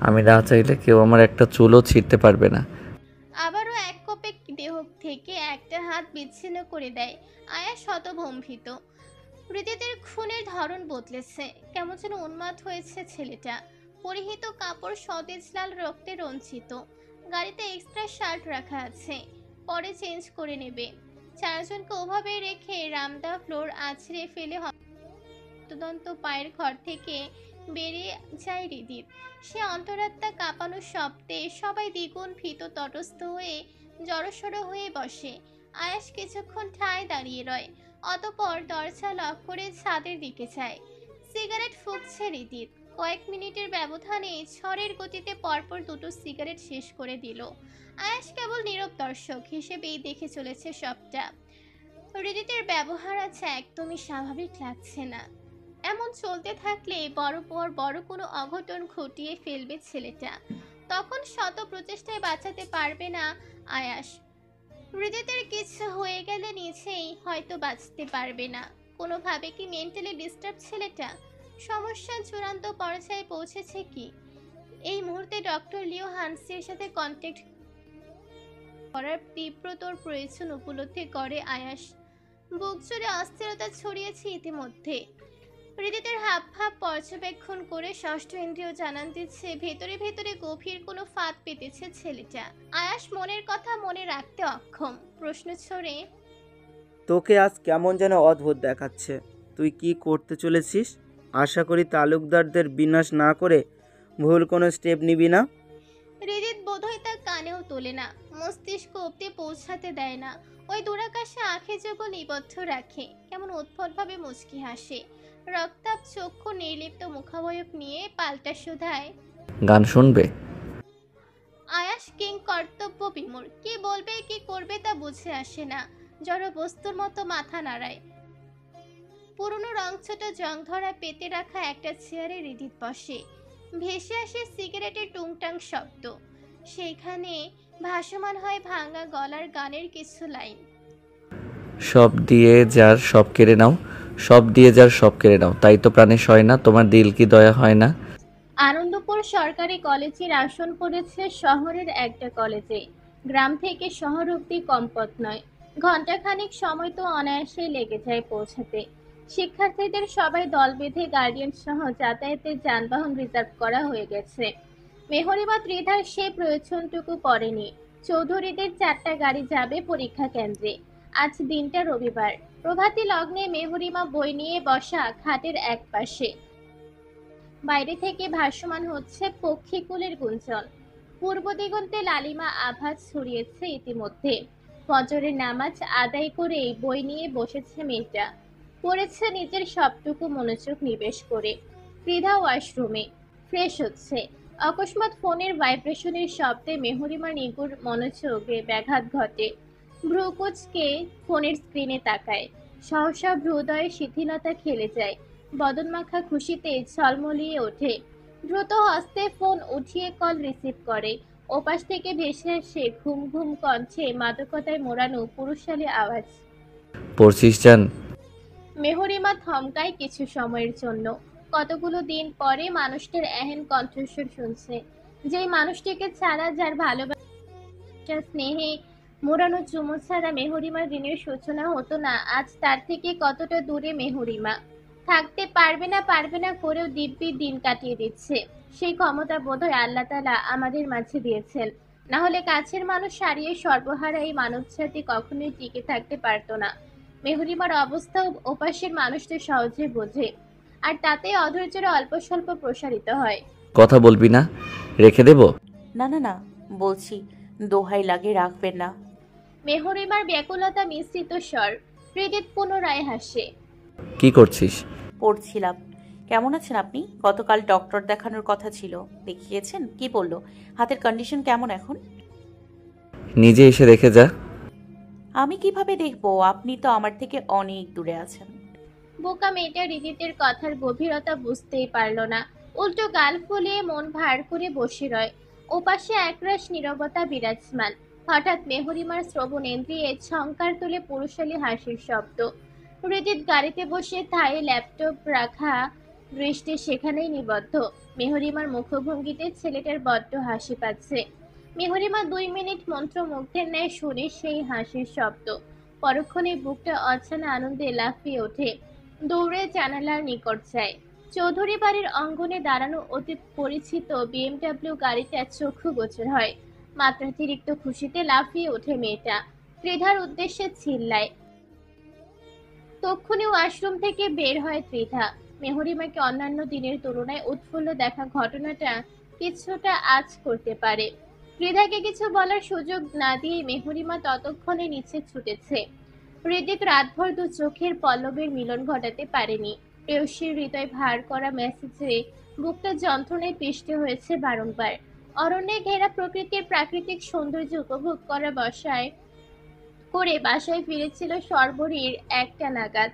আমি না চাইলে কেউ আমার একটা চুলও ছিঁড়তে পারবে না। আবারও এক কোপে দেহ থেকে একটা হাত বিচ্ছিন্ন করে দেয় আয়াস, হতভম্বিত। হৃদিতের খুনের ধরন বদলেছে, কেমন যেন উন্মাদ হয়েছে ছেলেটা। পরিহিত কাপড় সতেজ লাল রক্তে রঞ্জিত। গাড়িতে এক্সট্রা শার্ট রাখা আছে, পরে চেঞ্জ করে নেবে। চারজনকে ওভাবে রেখে রামদা ফ্লোর আছড়ে ফেলে হতদন্ত পায়ের ঘর থেকে বেরিয়ে যায় হৃদিত। সে অন্তরাত্মা কাঁপানো শব্দে সবাই দ্বিগুণ ভীত তটস্থ হয়ে জড়সড় হয়ে বসে। আয়াস কিছুক্ষণ ঠায় দাঁড়িয়ে রয়, অতঃপর দরজা লক করে ছাদের দিকে যায়। সিগারেট ফুঁকছে হৃদিত। কয়েক মিনিটের ব্যবধানে ঝড়ের গতিতে পরপর দুটো সিগারেট শেষ করে দিল। আয়াস কেবল নীরব দর্শক হিসেবেই দেখে চলেছে সবটা। হৃদিতের ব্যবহার আছে একদমই স্বাভাবিক লাগছে না। এমন চলতে থাকলে বড় কোনো অঘটন ঘটিয়ে ফেলবে ছেলেটা। তখন শত প্রচেষ্টায় বাঁচাতে পারবে না আয়াস। হৃদিতের কিছু হয়ে গেলে নিচেই হয়তো বাঁচতে পারবে না। কোনোভাবে কি মেন্টালি ডিস্টার্ব ছেলেটা? সমস্যার চূড়ান্ত পর্যায়ে পৌঁছেছে কি? এই মুহূর্তে ডক্টর লিও হানসির সাথে কন্ট্যাক্ট করার তীব্রতর প্রয়োজন উপলব্ধি করে আয়াস। বুক জুড়ে অস্থিরতা ছড়িয়েছে ইতিমধ্যে। হৃদিতের হাবভাব পর্যবেক্ষণ করে ষষ্ঠ ইন্দ্রিয় জানান দিচ্ছে ভেতরে ভেতরে গভীর কোনো ফাঁদ পেতেছে ছেলেটা। আয়াস মনের কথা মনে রাখতে অক্ষম। প্রশ্ন ছড়ে, তোকে আজ কেমন যেন অদ্ভুত দেখাচ্ছে। তুই কি করতে চলেছিস? আশা করি তালুকদারদের বিনাশ না করে ভুল কোনো স্টেপ নিবি না। হৃদিত বোধহয় তা কানেও তোলে না, মস্তিষ্ক অব্দি পৌঁছাতে দেয় না। ওই দুরাকাশে আঁখে যোগ নিবদ্ধ রাখে, কেমন উৎফটভাবে মুচকি হাসে। রক্তাপ চক্ষু নির্লিপ্ত মুখাবয়ব নিয়ে পাল্টা শুধায়, গান শুনবে? আয়াস কিং কর্তব্য বিমূঢ়। কি বলবে কি করবে তা বুঝে আসে না। জড় বস্তুর মতো মাথা নাড়ায়। পুরনো রংছোট জং ধরা পেতে রাখা একটা চেয়ারে হৃদিত বসে। ভেসে আসে সিগারেটের টুংটাং শব্দ। সেইখানে ভাসমান হয় ভাঙা গলার গানের কিছু লাইন। সব দিয়ে যার সব কেড়ে নাও, সব দিয়ে যার সব কেড়ে নাও, তাই তো প্রাণে সয় না, তোমার দিল কি দয়া হয় না? আনন্দপুর সরকারি কলেজের আসন পড়েছে শহরের একটা কলেজে। গ্রাম থেকে শহর অব্দি কম পথ নয়, ঘণ্টাখানিক সময় তো অনায়াসে লেগে যায় পৌঁছাতে। শিক্ষার্থীদের সবাই দল বেঁধে গার্ডিয়ান সহ যাতায়াতের যানবাহন রিজার্ভ করা হয়ে গেছে। মেহরিমা ত্রিধার সে প্রয়োজনটুকু পড়েনি। চৌধুরীদের 4টা গাড়ি যাবে পরীক্ষা কেন্দ্রে। আজ দিনটা রবিবার। প্রভাতী লগ্নে মেহরিমা বই নিয়ে বসা খাটের এক পাশে। বাইরে থেকে ভাসমান হচ্ছে পক্ষীকুলের গুঞ্জন। পূর্ব দিগন্তে লালিমা আভাস ছড়িয়েছে ইতিমধ্যে। ফজরের নামাজ আদায় করেই বই নিয়ে বসেছে মেয়েটা। পড়েছে নিজের সবটুকু মনোযোগ নিবেশ করে। ত্রিধা ওয়াশরুমে ফ্রেশ হচ্ছে। অকস্মাৎ ফোনের ভাইব্রেশনের শব্দে মেহরিমার নিগুড় মনোযোগে ব্যাঘাত ঘটে। ভ্রুকুচকে ফোনের স্ক্রিনে তাকায়। সহসা ভ্রুদয়ে শিথিলতা খেলে যায়। বদনমাখা খুশিতে ঝলমলিয়ে ওঠে। দ্রুত হস্তে ফোন উঠিয়ে কল রিসিভ করে। ওপাশ থেকে ভেসে আসে ঘুম ঘুম কণ্ঠে মাদকতায় মোড়ানো পুরুষালী আওয়াজ, পড়ছিস জান? মেহরিমা থমকায় কিছু সময়ের জন্য। কতগুলো দিন পরে মানুষটার এহেন কণ্ঠস্বর শুনছে, যেই মানুষটিকে ছাড়া, যার ভালোবাসা স্নেহে মোড়ানো চুমু ছাড়া মেহরিমার দিনের সূচনা হতো না, আজ তার থেকে কতটা দূরে মেহরিমা। থাকতে পারবে না করেও দিব্যি দিন কাটিয়ে দিচ্ছে। সেই ক্ষমতা বোধহয় আল্লাহ তাআলা আমাদের মাঝে দিয়েছেন, না হলে কাছের মানুষ হারিয়ে সর্বহারা এই মানব জাতি কখনোই টিকে থাকতে পারতো না। মেহরিমার অবস্থা ওপাশের মানুষদের সহজে বোঝে, আর তাতে অধৈর্যের অল্প স্বল্প প্রসারিত হয়। কথা বলবি না? রেখে দেব? না না না, বলছি, দোহাই লাগে, রাখবেন না। মেহরিমার ব্যাকুলতা মিশ্রিত স্বর। হৃদিত পুনরায় হাসে। কি করছিস? পড়ছিলাম। কেমন আছেন আপনি? গতকাল ডক্টর দেখানোর কথা ছিল, দেখিয়েছেন? কি বললো? হাতের কন্ডিশন কেমন এখন? নিজে এসে দেখে যা। আমি কিভাবে দেখবো? আপনি তো আমার থেকে অনেক দূরে আছেন। বোকা মেয়েটা হৃদিতের কথার গভীরতা বুঝতেই পারল না। উল্টো গাল ফুলিয়ে মন ভার করে বসে রয়। ওপাশে একরাশ নীরবতা বিরাজমান। হঠাৎ মেহরিমার শ্রবণেন্দ্রিয়ে ঝংকার তুলে পুরুষালী হাসির শব্দ। হৃদিত গাড়িতে বসে থায়ে ল্যাপটপ রাখা, দৃষ্টি সেখানেই নিবদ্ধ। মেহরিমার মুখভঙ্গিতে ছেলেটার বড্ড হাসি পাচ্ছে। মেহরিমা 2 মিনিট মন্ত্রমুগ্ধের ন্যায় শুনে সেই হাসির শব্দ। পরক্ষণে বুকটা অজানা আনন্দে লাফিয়ে ওঠে, দৌড়ে জানালার নিকট যায়। চৌধুরী বাড়ির অঙ্গনে দাঁড়ানো অতি পরিচিত BMW গাড়িটা চক্ষু গোচর হয়। মাত্রাতিরিক্ত খুশিতে লাফিয়ে ওঠে মেয়েটা, ত্রিধার উদ্দেশ্যে চিল্লায়। তক্ষুনি ওয়াশরুম থেকে বের হয় ত্রিধা। মেহরিমাকে অন্যান্য দিনের তুলনায় উৎফুল্ল দেখা ঘটনাটা কিছুটা আঁচ করতে পারে। ত্রিধাকে কিছু বলার সুযোগ না দিয়ে মেহরিমা ততক্ষণে নিচে ছুটেছে। হৃদিক রাতভর 2 চোখের পল্লবের মিলন ঘটাতে পারেনি। প্রেয়সীর হৃদয় ভার করা মেসেজে বুকটা যন্ত্রণায় পিষ্টে হয়েছে বারংবার। অরণ্যে ঘেরা প্রকৃতির প্রাকৃতিক সৌন্দর্য উপভোগ করা বাসায় ফিরেছিল সর্বরীর 1টা নাগাদ।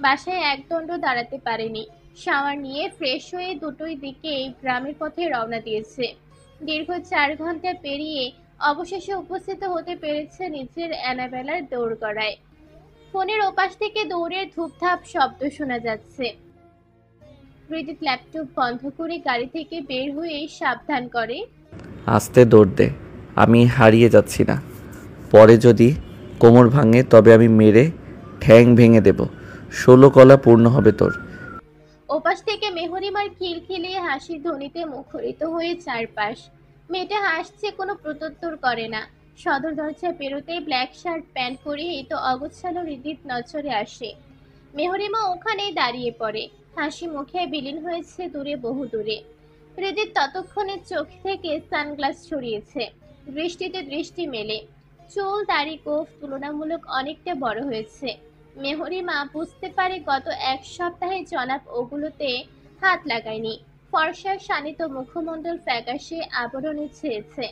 বাসায় একদণ্ড দাঁড়াতে পারেনি। শাওয়ার নিয়ে ফ্রেশ হয়ে দুটোই দিকে গ্রামের পথে রওনা দিয়েছে। দীর্ঘ 4 ঘন্টা পেরিয়ে অবশেষে উপস্থিত হতে পেরেছে নিজের অ্যানাবেলার দৌড়গড়ায়। ফোনের ওপাশ থেকে দৌড়ের ধূপধাপ শব্দ শোনা যাচ্ছে। হৃদিত ল্যাপটপ বন্ধ করে গাড়ি থেকে বের হয়ে সাবধান করে, আস্তে দৌড় দে, আমি হারিয়ে যাচ্ছি না। পরে যদি কোমর ভাঙে তবে আমি মেরে ঠ্যাং ভেঙে দেব। 16 কলা পূর্ণ হবে তোর। ওপাশ থেকে মেহরিমার খিলখিলিয়ে হাসির ধ্বনিতে মুখরিত হয়ে চারপাশ। মেয়েটা হাসছে, কোনো প্রত্যুত্তর করে না। সদর দরজা পেরোতেই ব্ল্যাক শার্ট প্যান্ট পরে তো অগোছালো হৃদিত নজরে আসে। মেহরিমা ওখানেই দাঁড়িয়ে পড়ে, হাসি মুখে বিলীন হয়েছে দূরে, বহু দূরে। হৃদিত ততক্ষণে চোখ থেকে সানগ্লাস ছড়িয়েছে, দৃষ্টিতে দৃষ্টি মেলে। চুল, দাড়ি, গোঁফ তুলনামূলক অনেকটা বড় হয়েছে। মেহরিমা বুঝতে পারে গত 1 সপ্তাহে জনাব ওগুলোতে হাত লাগায়নি। ফর্সা শানিত মুখমণ্ডল ফ্যাকাশে আবরণে ছেয়েছে,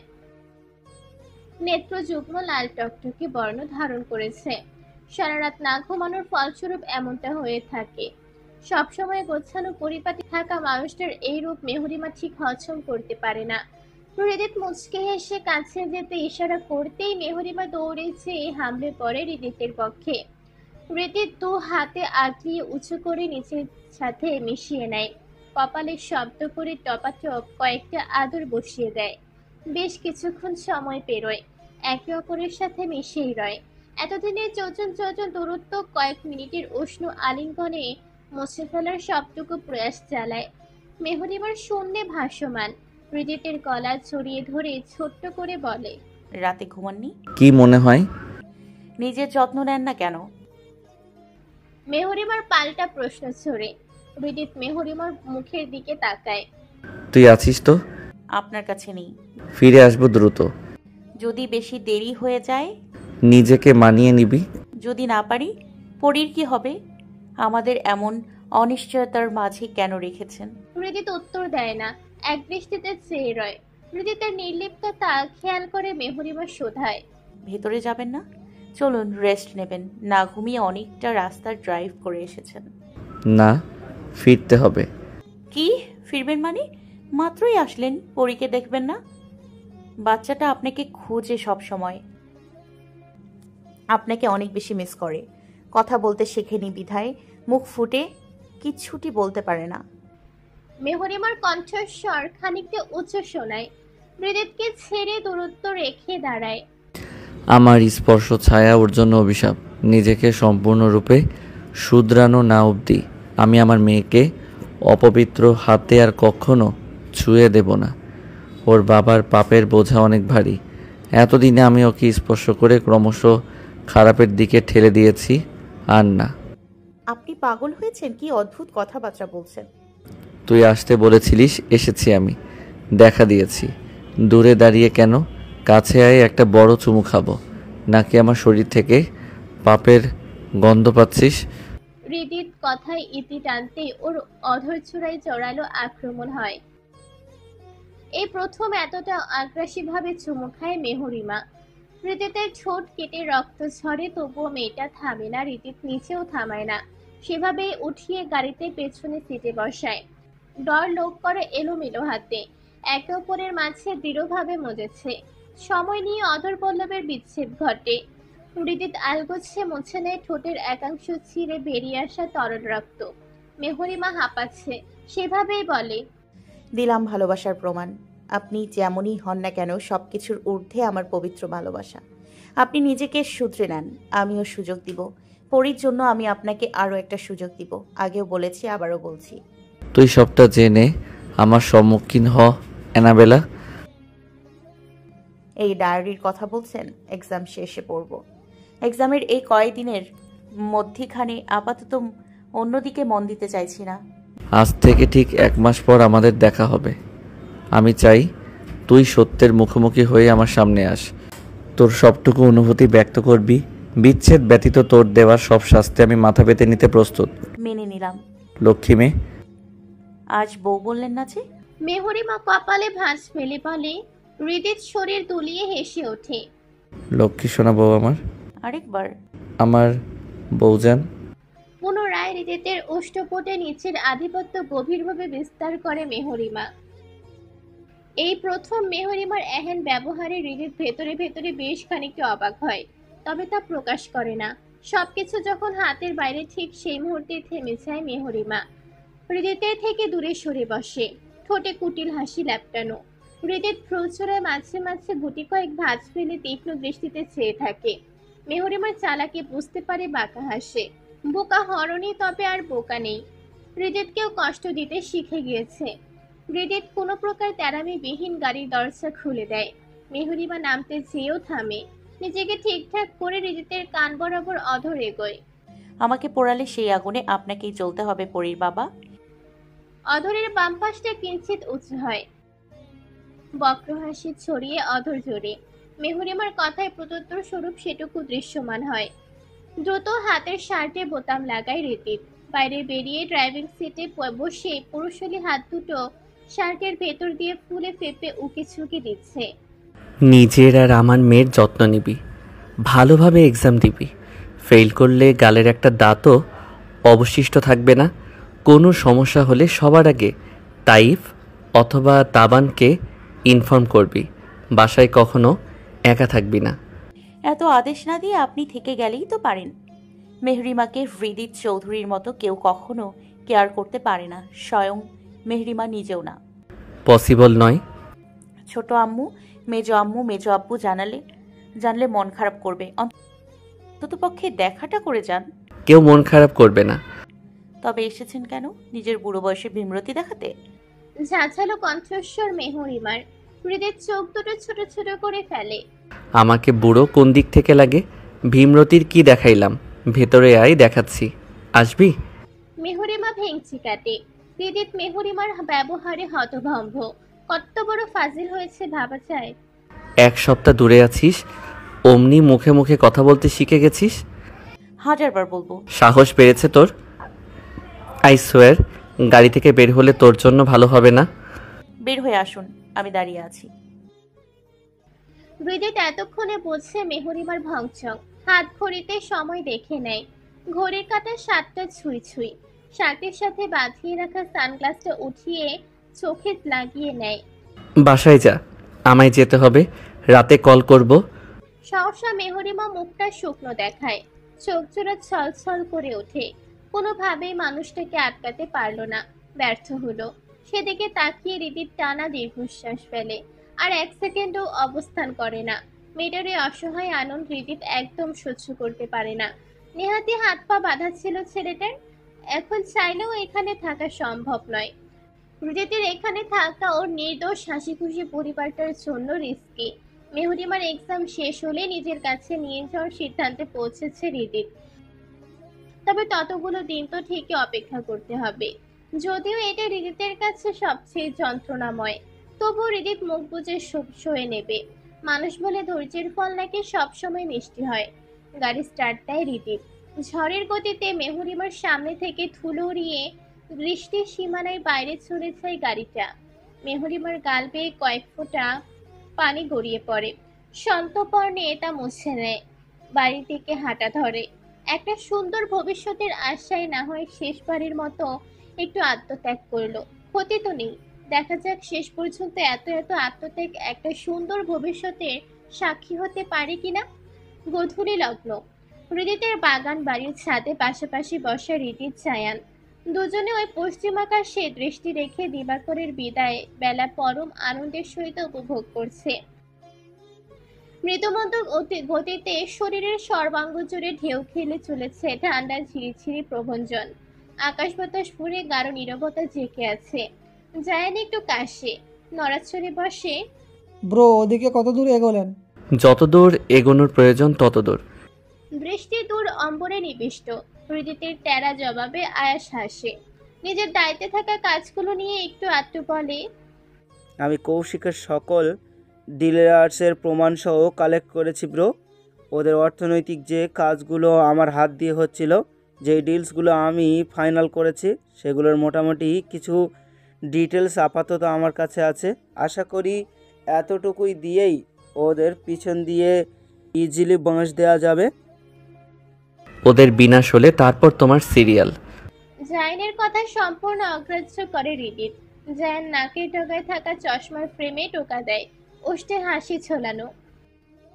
নেত্র যুগ্ম লাল টকটকে বর্ণ ধারণ করেছে। সারা রাত না ঘুমানোর ফলস্বরূপ এমনটা হয়ে থাকে। সবসময় গোছানো পরিপাটি থাকা মানুষটার এই রূপ মেহরিমা ঠিক হজম করতে পারে না। হৃদিত মুচকে হেসে কাছে যেতে ইশারা করতেই মেহরিমা দৌড়েছে হামলে পড়ে হৃদিতের পক্ষে। হৃদিত 2 হাতে আগলিয়ে উঁচু করে নিচের সাথে মিশিয়ে নেয়। কপালে শব্দ করে টপাটপ কয়েকটা আদর বসিয়ে দেয়। বেশ কিছুক্ষণ সময় পেরোয়, একে অপরের সাথে মিশেই রয়। এতদিনের যোজন যোজন দূরত্ব কয়েক মিনিটের উষ্ণ আলিঙ্গনে মুছে ফেলার সবটুকু প্রয়াস চালায়। মেহরিমার শূন্যে ভাসমান। হৃদিতের গলা জড়িয়ে ধরে ছোট্ট করে বলে, রাতে ঘুমাননি? কি মনে হয়? নিজের যত্ন নেন না কেন? মেহরিমার পাল্টা প্রশ্ন ছড়ে। হৃদিত মেহরিমার মুখের দিকে তাকায়। তুই আছিস তো? আপনার কাছে নেই। ফিরে আসবো দ্রুত। যদি বেশি দেরি হয়ে যায়? নিজেকে মানিয়ে নিবি। যদি না পারি? পরীর কি হবে? আমাদের এমন অনিশ্চয়তার মাঝে কেন রেখেছেন? হৃদিত উত্তর দেয় না, এক দৃষ্টিতে চেয়ে রয়। হৃদিতের নির্লিপ্ততা খেয়াল করে মেহরিমা শোধায়, ভেতরে যাবেন না? চলুন, রেস্ট নেবেন। না ঘুমিয়ে অনেকটা রাস্তা ড্রাইভ করে এসেছেন। না, ফিরতে হবে। কি ফিরবেন মানে? মাত্রই আসলেন, পরীকে দেখবেন না? বাচ্চাটা আপনাকে খুঁজে সব সময়, আপনাকে অনেক বেশি মিস করে। কথা বলতে শেখেনি বিধায় মুখ ফুটে কিচ্ছুটি বলতে পারে না। মেহরিমার কণ্ঠস্বর খানিকটা উচ্চ শোনায়। হৃদিতকে ছেড়ে দূরত্ব রেখে দাঁড়ায়। আমার স্পর্শ ছায়া ওর জন্য অভিশাপ। নিজেকে সম্পূর্ণরূপে শুধরানো না অবধি আমি আমার মেয়েকে অপবিত্র হাতে আর কখনো ছুঁয়ে দেব না। ওর বাবার পাপের বোঝা অনেক ভারী। এতদিনে আমি ওকে স্পর্শ করে ক্রমশ খারাপের দিকে ঠেলে দিয়েছি। আর না। আপনি পাগল হয়েছেন? কি অদ্ভুত কথাবার্তা বলছেন। তুই আসতে বলেছিলিস, এসেছি আমি। দেখা দিয়েছি। দূরে দাঁড়িয়ে কেন? কাছে আয়, একটা বড় চুমু খাবো। নাকি আমার শরীর থেকে পাপের গন্ধ পাচ্ছিস? হৃদিত কথায় ইতি টানতে ওর অধর চূড়ায় জড়ালো আক্রমণ হয়। এই প্রথম এতটা আগ্রাসীভাবে চুমু খায় মেহরিমা। হৃদিতের ঠোঁট কেটে রক্ত ঝরে, তবুও মেয়েটা থামে না। হৃদিত নিচেও থামায় না, সেভাবেই উঠিয়ে গাড়িতে পেছনে সিটে বসায়। ডর লোক করে এলোমেলো হাতে। একে অপরের মাঝে দৃঢ়ভাবে মজেছে। সময় নিয়ে অধর পল্লবের বিচ্ছেদ ঘটে। হৃদিত আলগোছে মুছে নেয় ঠোঁটের একাংশ ছিঁড়ে বেরিয়ে আসা তরল রক্ত। মেহরিমা হাঁপাচ্ছে, সেভাবেই বলে, দিলাম ভালোবাসার প্রমাণ। আপনি যেমনই হন না কেন, সব কিছুর ঊর্ধ্বে আমার পবিত্র ভালোবাসা। আপনি নিজেকে শুধরে নেন, আমিও সুযোগ দিব। পরীর জন্য আমি আপনাকে আরও একটা সুযোগ দিব। আগেও বলেছি, আবারও বলছি। তুই সবটা জেনে আমার সম্মুখীন হ অ্যানাবেলা। এই ডায়েরির কথা বলছেন? এক্সাম শেষে পড়ব। এক্সামের এই কয়েকদিনের মধ্যিখানে আপাতত অন্যদিকে মন দিতে চাইছি না। আজ থেকে ঠিক 1 মাস পর আমাদের দেখা হবে। আমি চাই তুই সত্যের মুখোমুখি হয়ে আমার সামনে আস। তোর সবটুকু অনুভূতি ব্যক্ত করবি। বিচ্ছেদ ব্যতীত তোর দেওয়ার সব শাস্তি আমি মাথা পেতে নিতে প্রস্তুত। মেনে নিলাম। লক্ষ্মী মেয়ে। আজ বউ বললেন না যে? মেহরিমা কপালে ভাঁজ ফেলে বলে। হৃদিত শরীর দুলিয়ে হেসে ওঠে। লক্ষ্মী সোনা বউ আমার। আরেকবার। আমার বউজান। পুনরায় হৃদিতের ওষ্ঠপটে নিচের আধিপত্য গভীরভাবে বিস্তার করে মেহরিমা। এই প্রথম মেহরিমার এহেন ব্যবহারে হৃদিত ভেতরে ভেতরে বেশ খানিকটা অবাক হয়, তবে তা প্রকাশ করে না। সবকিছু যখন হাতের বাইরে, ঠিক সেই মুহূর্তে থেমে যায় মেহরিমা। হৃদিতের থেকে দূরে সরে বসে, ঠোঁটে কুটিল হাসি ল্যাপটানো। হৃদিত প্রচুরে মাঝে মাঝে গুটি কয়েক ভাঁজ ফেলে তীক্ষ্ণ দৃষ্টিতে চেয়ে থাকে। মেহরিমার চালাকি বুঝতে পারে, বাঁকা হাসে। বোকা হরণই, তবে আর বোকা নেই। হৃদিতকেও কষ্ট দিতে শিখে গিয়েছে। হৃদিত কোনো প্রকার তেরামিবিহীন গাড়ির দরজা খুলে দেয়। মেহরিমা নামতে চেয়েও থামে। নিজেকে ঠিকঠাক করে হৃদিতের কান বরাবর অধর এগোয়। আমাকে পোড়ালে সেই আগুনে আপনাকেই জ্বলতে হবে পরীর বাবা। অধরের বাম পাশটা কিঞ্চিত উঁচু হয়, বক্র হাসি ছড়িয়ে অধর জোরে। মেহরিমার কথায় প্রত্যুত্তর স্বরূপ সেটুকু দৃশ্যমান হয়। দ্রুত হাতের শার্টে বোতাম লাগায় হৃদিত। বাইরে বেরিয়ে ড্রাইভিং সিটে বসে পুরুষালী হাত দুটো শার্টের ভেতর দিয়ে ফুলে ফেপে উকি ঝুঁকি দিচ্ছে। নিজের আর আমার মেয়ের যত্ন নিবি, ভালোভাবে এক্সাম দিবি। ফেল করলে গালের একটা দাঁতও অবশিষ্ট থাকবে না। কোনো সমস্যা হলে সবার আগে তাইফ অথবা তাবানকে ইনফর্ম করবি। বাসায় কখনো একা থাকবি না। এত আদেশ না দিয়ে আপনি থেকে গেলেই তো পারেন। মেহরিমাকে হৃদিত চৌধুরীর মতো কেউ কখনো কেয়ার করতে পারে না, স্বয়ং মেহরিমা নিজেও না। পসিবল নয়। ছোট আম্মু, মেজ আব্বু জানলে মন খারাপ করবে। অন্ততপক্ষে দেখাটা করে যান। কেউ মন খারাপ করবে না। তবে এসেছেন কেন? নিজের বুড়ো বয়সে ভীমরতি দেখাতে? ঝাঁঝালো কণ্ঠস্বর মেহরিমার। হৃদিত চোখ দুটো ছোট ছোট করে ফেলে। আমাকে বুড়ো কোন দিক থেকে লাগে? ভীমরতির কি দেখাইলাম? ভেতরে আয়, দেখাচ্ছি। আসবি? মেহরিমা ভেঙচি কাটে। হৃদিত মেহরিমার ব্যবহারে হতভম্ব। কত বড় ফাজিল হয়েছে ভাবা যায়। 1 সপ্তাহ দূরে আছিস, অমনি মুখে মুখে কথা বলতে শিখে গেছিস। 1000বার বলবো। সাহস বেড়েছে তোর? আই সোয়ার, গাড়ি থেকে বের হলে তোর জন্য ভালো হবে না। বের হয়ে আসুন, আমি দাঁড়িয়ে আছি। হৃদিত এতক্ষণে বোঝে মেহরিমার ভংচং। হাত ঘড়িতে সময় দেখে নেয়। ঘড়ির কাঁটা 7টা ছুঁই ছুঁই। শার্টের সাথে বাঁধিয়ে রাখা সানগ্লাসটা উঠিয়ে চোখে লাগিয়ে নেয়। বাসায় যা, আমায় যেতে হবে, রাতে কল করব। সহসা মেহরিমা মুখটা শুকনো দেখায়। চোখ জোড়া ছলছল করে ওঠে। কোনোভাবেই মানুষটাকে আটকাতে পারল না, ব্যর্থ হলো। সেদিকে তাকিয়ে হৃদিত টানা দীর্ঘশ্বাস ফেলে, আর 1 সেকেন্ডও অবস্থান করে না। মেয়েটারে অসহায় আনন্দ হৃদিত একদম সহ্য করতে পারে না। নেহাতি হাত পা বাঁধা ছিল ছেলেটার। এখন চাইলেও এখানে থাকা সম্ভব নয়। হৃদিতের এখানে থাকা ওর নির্দোষ হাসি খুশি পরিবারটার জন্য রিস্কি। মেহরিমার এক্সাম শেষ হলে নিজের কাছে নিয়ে যাওয়ার সিদ্ধান্তে পৌঁছেছে হৃদিত। তবে ততগুলো দিন তো ঠিকই অপেক্ষা করতে হবে। যদিও এটা হৃদিতের কাছে সবচেয়ে যন্ত্রণাময়, তবু হৃদিত মুখ বুজে সয়ে নেবে। মানুষ বলে ধৈর্যের ফল নাকি সবসময় মিষ্টি হয়। গাড়ি স্টার্ট দেয় হৃদিত। ঝড়ের গতিতে মেহরিমার সামনে থেকে ধুলো উড়িয়ে বৃষ্টির সীমানায় বাইরে ছড়ে যায় গাড়িটা। মেহরিমার গাল বেয়ে কয়েক ফোঁটা পানি গড়িয়ে পড়ে। সন্তর্পণে তা মুছে নেয়। বাড়ির দিকে হাঁটা ধরে। একটা সুন্দর ভবিষ্যতের আশায় না হয় শেষবারের মতো একটু আত্মত্যাগ করলো। ক্ষতি তো নেই, দেখা যাক শেষ পর্যন্ত এত এত আত্মত্যাগ একটা সুন্দর ভবিষ্যতের সাক্ষী হতে পারে কিনা। গোধূলি লগ্ন। হৃদিতের বাগান বাড়ির ছাদে পাশাপাশি বসা হৃদিত জায়ান দুজনে ওই পশ্চিম আকাশে দৃষ্টি রেখে দিবাকরের বিদায় বেলা পরম আনন্দের সহিত উপভোগ করছে। মৃদুমন্দ গতিতে শরীরের সর্বাঙ্গ জুড়ে ঢেউ খেলে চলেছে ঠান্ডা ঝিরিঝিরি প্রভঞ্জন। আকাশ বাতাস পুরে গাঢ় নীরবতা জেঁকে আছে। জায়ান একটু কাশে, নড়াচড়ে বসে। ব্রো, ওদিকে কত দূর এগোলেন? যতদূর এগোনোর প্রয়োজন ততদূর। বৃষ্টি দূর অম্বরে নিবিষ্ট। হৃদিতের টেরা জবাবে আয়াস হাসে। নিজের দায়িত্বে থাকা কাজগুলো নিয়ে একটু আটটু বলে, আমি কৌশিকের সকল ডিলার্সের প্রমাণ সহ কালেক্ট করেছি ব্রো। ওদের অর্থনৈতিক যে কাজগুলো আমার হাত দিয়ে হচ্ছিল, যেই ডিলসগুলো আমি ফাইনাল করেছি, সেগুলোর মোটামুটি কিছু ডিটেলস আপাতত আমার কাছে আছে। আশা করি এতটুকুই দিয়েই ওদের পিছন দিয়ে ইজিলি বাঁশ দেওয়া যাবে। ওদের বিনাশ হলে তারপর তোমার সিরিয়াল। জায়ানের কথা সম্পূর্ণ অগ্রাহ্য করে হৃদিত। জায়ান নাকের ডগায় থাকা চশমার ফ্রেমে টোকা দেয়, ওষ্ঠে হাসি ছোলানো।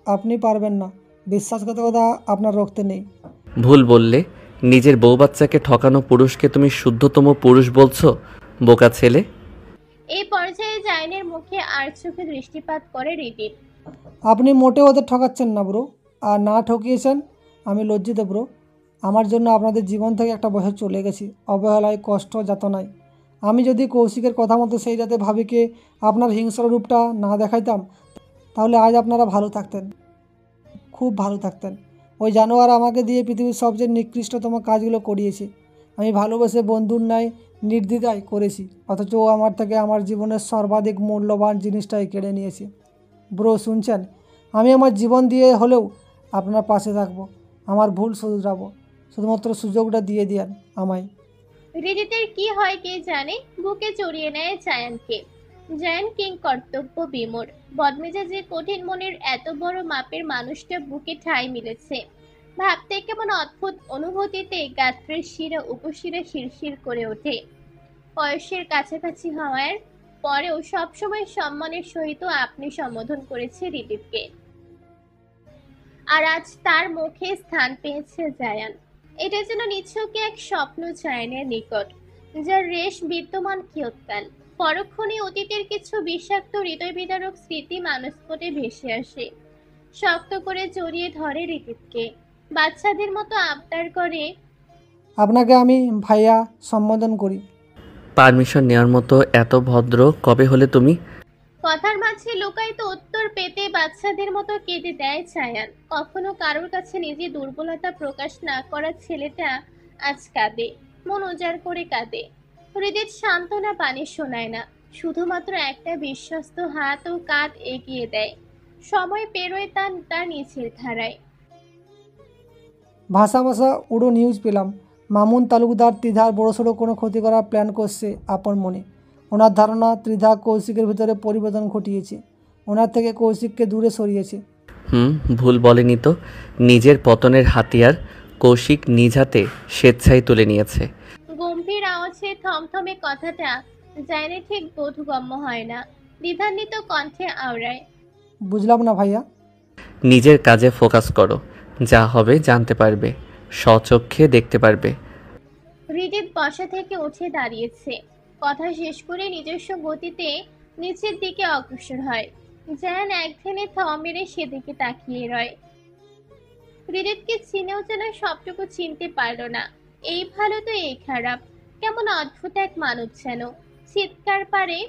আপনি পারবেন না, বিশ্বাসঘাতকতা আপনার রক্তে নেই। ভুল বললে। নিজের বউ বাচ্চাকে ঠকানো পুরুষকে তুমি শুদ্ধতম পুরুষ বলছো, বোকা ছেলে। এই পর্যায়ে জায়ানের মুখে আর চোখে দৃষ্টিপাত করে হৃদিত। আপনি মোটেও ওদের ঠকাচ্ছেন না ব্রো, আর না ঠকিয়েছেন আমি লজ্জিত ব্রো। আমার জন্য আপনাদের জীবন থেকে একটা বছর চলে গেছি অবহেলায়, কষ্ট, যাতনায়। আমি যদি কৌশিকের কথা মতো সেই রাতে ভাবিকে আপনার হিংস্র রূপটা না দেখাইতাম, তাহলে আজ আপনারা ভালো থাকতেন, খুব ভালো থাকতেন। ওই জানোয়ার আমাকে দিয়ে পৃথিবীর সবচেয়ে নিকৃষ্টতম কাজগুলো করিয়েছে। আমি ভালোবেসে বন্ধুর ন্যায় নির্দ্বিধায় করেছি, অথচ ও আমার থেকে আমার জীবনের সর্বাধিক মূল্যবান জিনিসটাই কেড়ে নিয়েছে। ব্রো শুনছেন, আমি আমার জীবন দিয়ে হলেও আপনার পাশে থাকবো, আমার ভুল শুধরাবো। শুধুমাত্র সুযোগটা দিয়ে দিন আমায়। হৃদিতের কি হয় কে জানে, বুকে জড়িয়ে নেয় জায়ানকে। জায়ান কিং কর্তব্য বিমূঢ়, বদমেজাজে কঠিন মনের এত বড় মাপের মানুষটা বুকে ঠাঁই মিলেছে। ভাবতে কেমন অদ্ভুত অনুভূতিতে গাত্রের শিরা উপশিরা শিরশির করে ওঠে। বয়সের কাছাকাছি হওয়ার পরেও সবসময় সম্মানের সহিত আপনি সম্বোধন করেছে হৃদিতকে, আর আজ তার মুখে স্থান পেয়েছে জায়ান। এটা যেন নিছকে এক স্বপ্ন জায়ানের নিকট, যার রেশ বিদ্যমান কিয়ৎকাল। পরক্ষণে অতীতের কিছু বিষাক্ত হৃদয় বিদারক স্মৃতি মানসপটে ভেসে আসে। শক্ত করে জড়িয়ে ধরে হৃদিতকে, বাচ্চাদের মতো আবদার করে, আপনাকে আমি ভাইয়া সম্বোধন করি। পারমিশন নেওয়ার মতো এত ভদ্র কবে হলে তুমি? কথার মাঝে লুকায়িত উত্তর পেতে বাচ্চাদের মতো কেঁদে দেয় জায়ান। কখনো কারোর কাছে নিজে দুর্বলতা প্রকাশ না করা ছেলেটা আজ কাঁদে, মন উজাড় করে কাঁদে। হৃদিত সান্ত্বনা পানি শোনায় না, শুধুমাত্র একটা বিশ্বস্ত হাত ও কাঁধ এগিয়ে দেয়। সময় পেরোয় তার নিচের ধারায়। ভাষা উড়ো নিউজ পেলাম, মামুন তালুকদার ত্রিধার বড়সড় কোনো ক্ষতি করার প্ল্যান করছে আপন মনে। ওনার ধারণা ত্রিধা কৌশিকের ভিতরে পরিবর্তন ঘটিয়েছে, ওনার থেকে কৌশিককে দূরে সরিয়েছে। ভুল বলেনি তো। নিজের পতনের হাতিয়ার কৌশিক নিজ হাতে স্বেচ্ছায় তুলে নিয়েছে। গম্ভীর আওয়াজে থমথমে কথাটা জায়ানের ঠিক বোধগম্য হয় না, দ্বিধান্বিত কণ্ঠে আওড়ায়, বুঝলাম না ভাইয়া। নিজের কাজে ফোকাস করো, যা হবে জানতে পারবে, স্বচক্ষে দেখতে পারবে। হৃদিত বসা থেকে উঠে দাঁড়িয়েছে, কথা শেষ করে নিজস্ব গতিতে নিচের দিকে অগ্রসর হয়। জায়ান একঘেনে থম মেরে সেদিকে তাকিয়ে রয়। হৃদিতকে চিনেও যেন সবটুকু চিনতে পারল না। এই ভালো তো এই খারাপ, কেমন অদ্ভুত এক মানব যেন। চিৎকার পারে,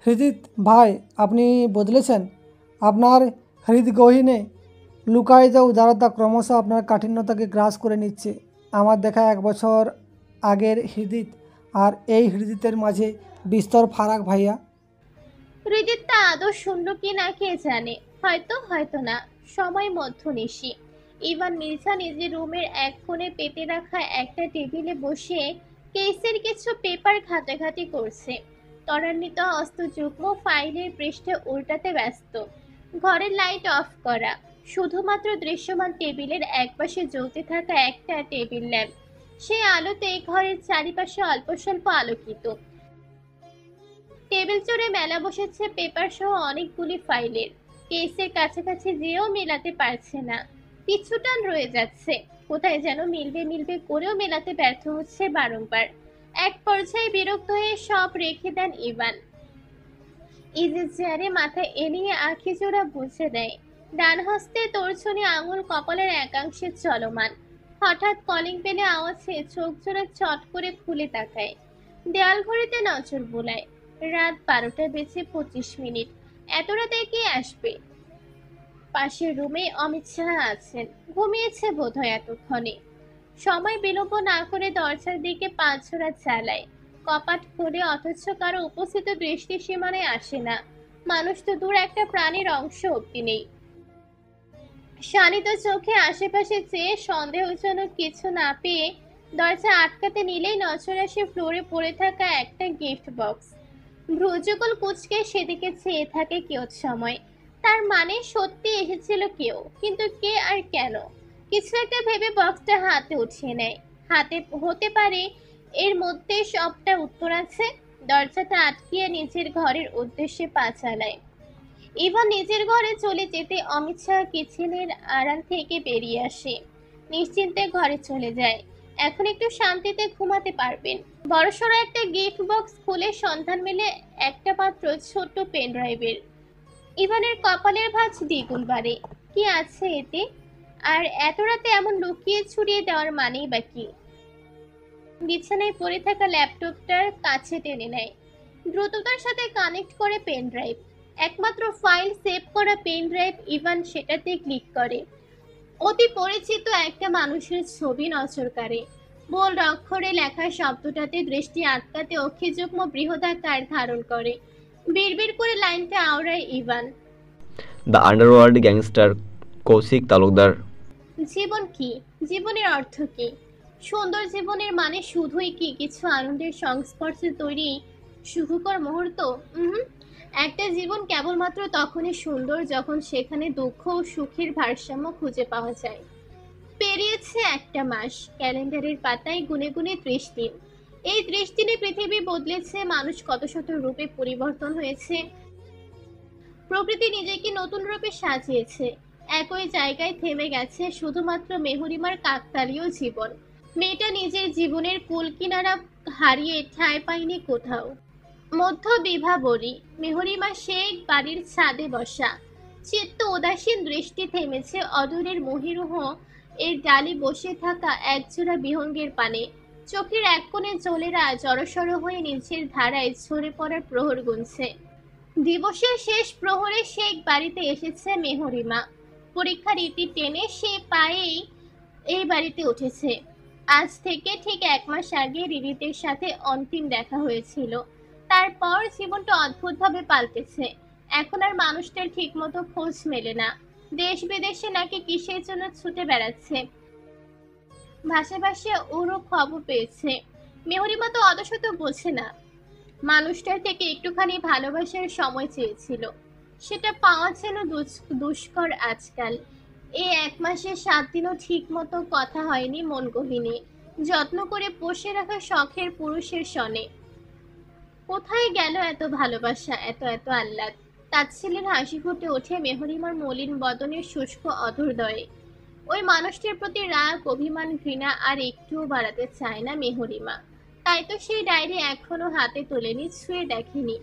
হৃদিত ভাই, আপনি বদলেছেন। আপনার হৃদগহীনে লুকায়িত উদারতা ক্রমশ আপনার কাঠিন্যতাকে গ্রাস করে নিচ্ছে। আমার দেখা 1 বছর আগের হৃদিত আর এই হৃদিতের মাঝে বিস্তর ফারাক ভাইয়া। হৃদিত তা আদৌ শুনল কি না কে জানে, হয়তো না। সময় মধ্যনিশি। ইভান মির্জা নিজের রুমের এক কোণে পেতে রাখা একটা টেবিলে বসে কেসের কিছু পেপার ঘাটাঘাটি করছে। ত্বরান্বিত হস্ত যুগ্ম ফাইলের পৃষ্ঠে উল্টাতে ব্যস্ত। ঘরের লাইট অফ করা, শুধুমাত্র দৃশ্যমান টেবিলের একপাশে জ্বলতে থাকা একটা টেবিল ল্যাম্প। সেই আলোতে ঘরের চারিপাশে অল্প স্বল্প আলোকিত। টেবিল জুড়ে মেলা বসেছে পেপার সহ অনেকগুলি ফাইলের। কেসের কাছাকাছি যেও মেলাতে পারছে না, পিছুটান রয়ে যাচ্ছে। কোথায় যেন মিলবে মিলবে করেও মেলাতে ব্যর্থ হচ্ছে বারংবার। এক পর্যায়ে বিরক্ত হয়ে সব রেখে দেন ইভান। ইজের চেয়ারে মাথা এলিয়ে আঁখি জোড়া বুঝে দেয়। ডান হস্তে তর্জনী আঙুল কপালের একাংশে চলমান। হঠাৎ কলিং বেলে আওয়াজে চোখ জোড়া চট করে খুলে তাকায়। দেয়াল ঘড়িতে নজর বোলায়। রাত 12:25। এত রাতে কে আসবে? পাশের রুমে অমিত সাহা আছেন, ঘুমিয়েছে বোধহয় এতক্ষণে। সময় বিলম্ব না করে দরজার দিকে পা ছোড়া চালায়। কপাট খুলে, অথচ কারো উপস্থিত দৃষ্টি সীমানায় আসে না। মানুষ তো দূর, একটা প্রাণীর অংশ অব্দি নেই। শানিত চোখে আশেপাশে চেয়ে সন্দেহজনক কিছু না পেয়ে দরজা আটকাতে নিলেই নজর আসে ফ্লোরে পড়ে থাকা একটা গিফট বক্স। ভ্রুযুগল কুঁচকে সেদিকে চেয়ে থাকে কেউ সময়। তার মানে সত্যি এসেছিল কেউ, কিন্তু কে আর কেন? কিছু একটা ভেবে বক্সটা হাতে উঠিয়ে নেয়। হাতে হতে পারে এর মধ্যে সবটা উত্তর আছে। দরজাটা আটকিয়ে নিজের ঘরের উদ্দেশ্যে পা চালায়। ইভান নিজের ঘরে চলে যেতে অমিত শাহ কিচেনের আড়াল থেকে বেরিয়ে আসে। নিশ্চিন্তে ঘরে চলে যায়। এখন একটু শান্তিতে ঘুমাতে পারবেন। বড়সড় একটা গিফট বক্স খুলে সন্ধান মেলে একটা মাত্র ছোট্ট পেন ড্রাইভের। ইভানের কপালের ভাঁজ দ্বিগুণ বাড়ে। কি আছে এতে? আর এত রাতে এমন লুকিয়ে ছড়িয়ে দেওয়ার মানেই বা কি? বিছানায় পড়ে থাকা ল্যাপটপটার কাছে টেনে নেয়। দ্রুততার সাথে কানেক্ট করে পেন ড্রাইভ। একমাত্র ফাইল সেভ করা পেন ড্রাইভ। ইভান সেটাতে ক্লিক করে। অতি পরিচিত একটা মানুষের ছবি নজর কাড়ে। বোল্ড অক্ষরে লেখা শব্দটাতে দৃষ্টি আটকাতে অক্ষিযুগ্ম বৃহদাকার ধারণ করে। বিড়বিড় করে লাইনটা আওড়ায় Ivan. The underworld gangster Kaushik Talukdar. জীবন কি? জীবনের অর্থ কি? সুন্দর জীবনের মানে শুধুই কি কিছু আনন্দের সংস্পর্শে তৈরি সুখকর মুহূর্ত? একটা জীবন কেবলমাত্র তখনই সুন্দর যখন সেখানে দুঃখ ও সুখের ভারসাম্য খুঁজে পাওয়া যায়। পেরিয়েছে একটা মাস। ক্যালেন্ডারের পাতায় গুনে গুনে 30 দিন। এই 30 দিনে পৃথিবী বদলেছে, মানুষ কত শত রূপে পরিবর্তন হয়েছে, প্রকৃতি নিজেকে নতুন রূপে সাজিয়েছে। একই জায়গায় থেমে গেছে শুধুমাত্র মেহরিমার কাকতালীয় জীবন। মেয়েটা নিজের জীবনের কুল কিনারা হারিয়ে ঠাঁই পায়নি কোথাও। মধ্য বিভাবরী মেহরিমা শেখ বাড়ির ছাদে বসা। চিত্ত উদাসীন দৃষ্টি থেমেছে অদূরের মহিরুহ এর ডালে বসে থাকা একজোড়া বিহঙ্গের পানে। চোখের এক কোণে জলেরা জড়সড় হয়ে নিচের ধারায় ঝরে পড়ার প্রহর গুনছে। দিবসের শেষ প্রহরে শেখ বাড়িতে এসেছে মেহরিমা। পরীক্ষার ইতি টেনে সে পায়েই এই বাড়িতে উঠেছে। আজ থেকে ঠিক 1 মাস আগে রিরিতের সাথে অন্তিম দেখা হয়েছিল। তারপর জীবনটা অদ্ভুতভাবে পাল্টেছে। এখন আর মানুষটার ঠিকমতো খোঁজ মেলে না। দেশ বিদেশে নাকি কিসের জন্য ছুটে বেড়াচ্ছে। ভাষা ভাষা ওরও খবর পেয়েছে। মেহরিমা তো অদশত বোঝে না। মানুষটার থেকে একটুখানি ভালোবাসার সময় চেয়েছিল, সেটা পাওয়া যেন দুষ্কর আজকাল। এই 1 মাসে 7 দিনও ঠিক মতো কথা হয়নি মন গহিনে। যত্ন করে পোষে রাখা শখের পুরুষের সনে। কোথায় গেল এত ভালোবাসা, এত এত আহ্লাদ? তাচ্ছিলের হাসি ফুটে ওঠে মেহরিমার মলিন বদনের শুষ্ক অধরদয়ে। ওই মানুষটির প্রতি রাগ, অভিমান, ঘৃণা আর একটুও বাড়াতে চায় না মেহরিমা। তাই তো সেই ডায়েরি এখনো হাতে তোলেনি, ছুঁয়ে দেখেনি।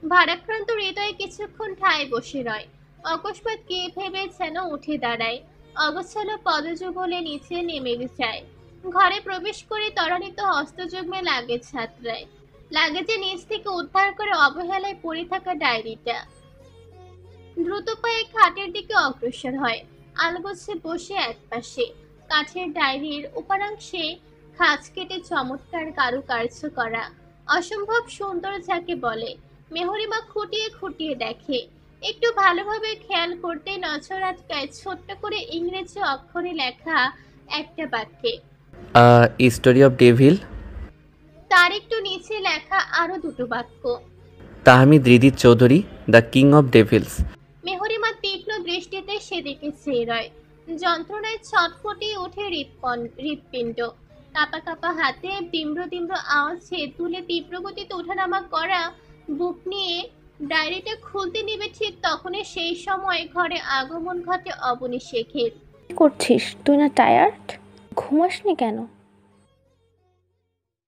ভারাক্রান্ত হৃদয়ে কিছুক্ষণ ঠায় বসে রয়। অকস্মাৎ কে ভেবে যেন উঠে দাঁড়ায়। অগোছালো পদযুগলে নিচে নেমে যায়। ঘরে প্রবেশ করে ত্বরান্বিত হস্তযুগ্মে লাগেজ ছাত্রায়। লাগেজে নিচ থেকে উদ্ধার করে অবহেলায় পড়ে থাকা ডায়েরিটা। দ্রুত পায়ে খাটের দিকে অগ্রসর হয়। আলগোছে বসে একপাশে। কাঠের ডায়েরির উপারাংশে খাঁজ কেটে চমৎকার কারুকার্য করা। অসম্ভব সুন্দর যাকে বলে। মেহরিমা খুঁটিয়ে খুঁটিয়ে দেখে। একটু ভালোভাবে খেয়াল করতে নজর আটকায় ছোট্ট করে ইংরেজি অক্ষরে লেখা একটা বাক্যে, স্টোরি অফ ডেভিল। তার একটু নিচে লেখা আরো 2টো বাক্য, Tahmid Ridit Chowdhury, the king of devils. Mehrima তীক্ষ্ণ দৃষ্টিতে সেদিকে চেয়ে রয়। যন্ত্রণায় ছটফটিয়ে ওঠে হৃৎপিণ্ড। কাঁপা কাঁপা হাতে ডিম্ব্র ডিম্ব্র আওয়াজে তুলে তীব্র গতিতে ওঠানামা করা বুক নিয়ে ডায়েরিটা খুলতে নিবে ঠিক তখনই সেই সময় ঘরে আগমন ঘটে অবনী শেখের। কি করছিস? তুই না টায়ার্ড? ঘুমাসনি কেন?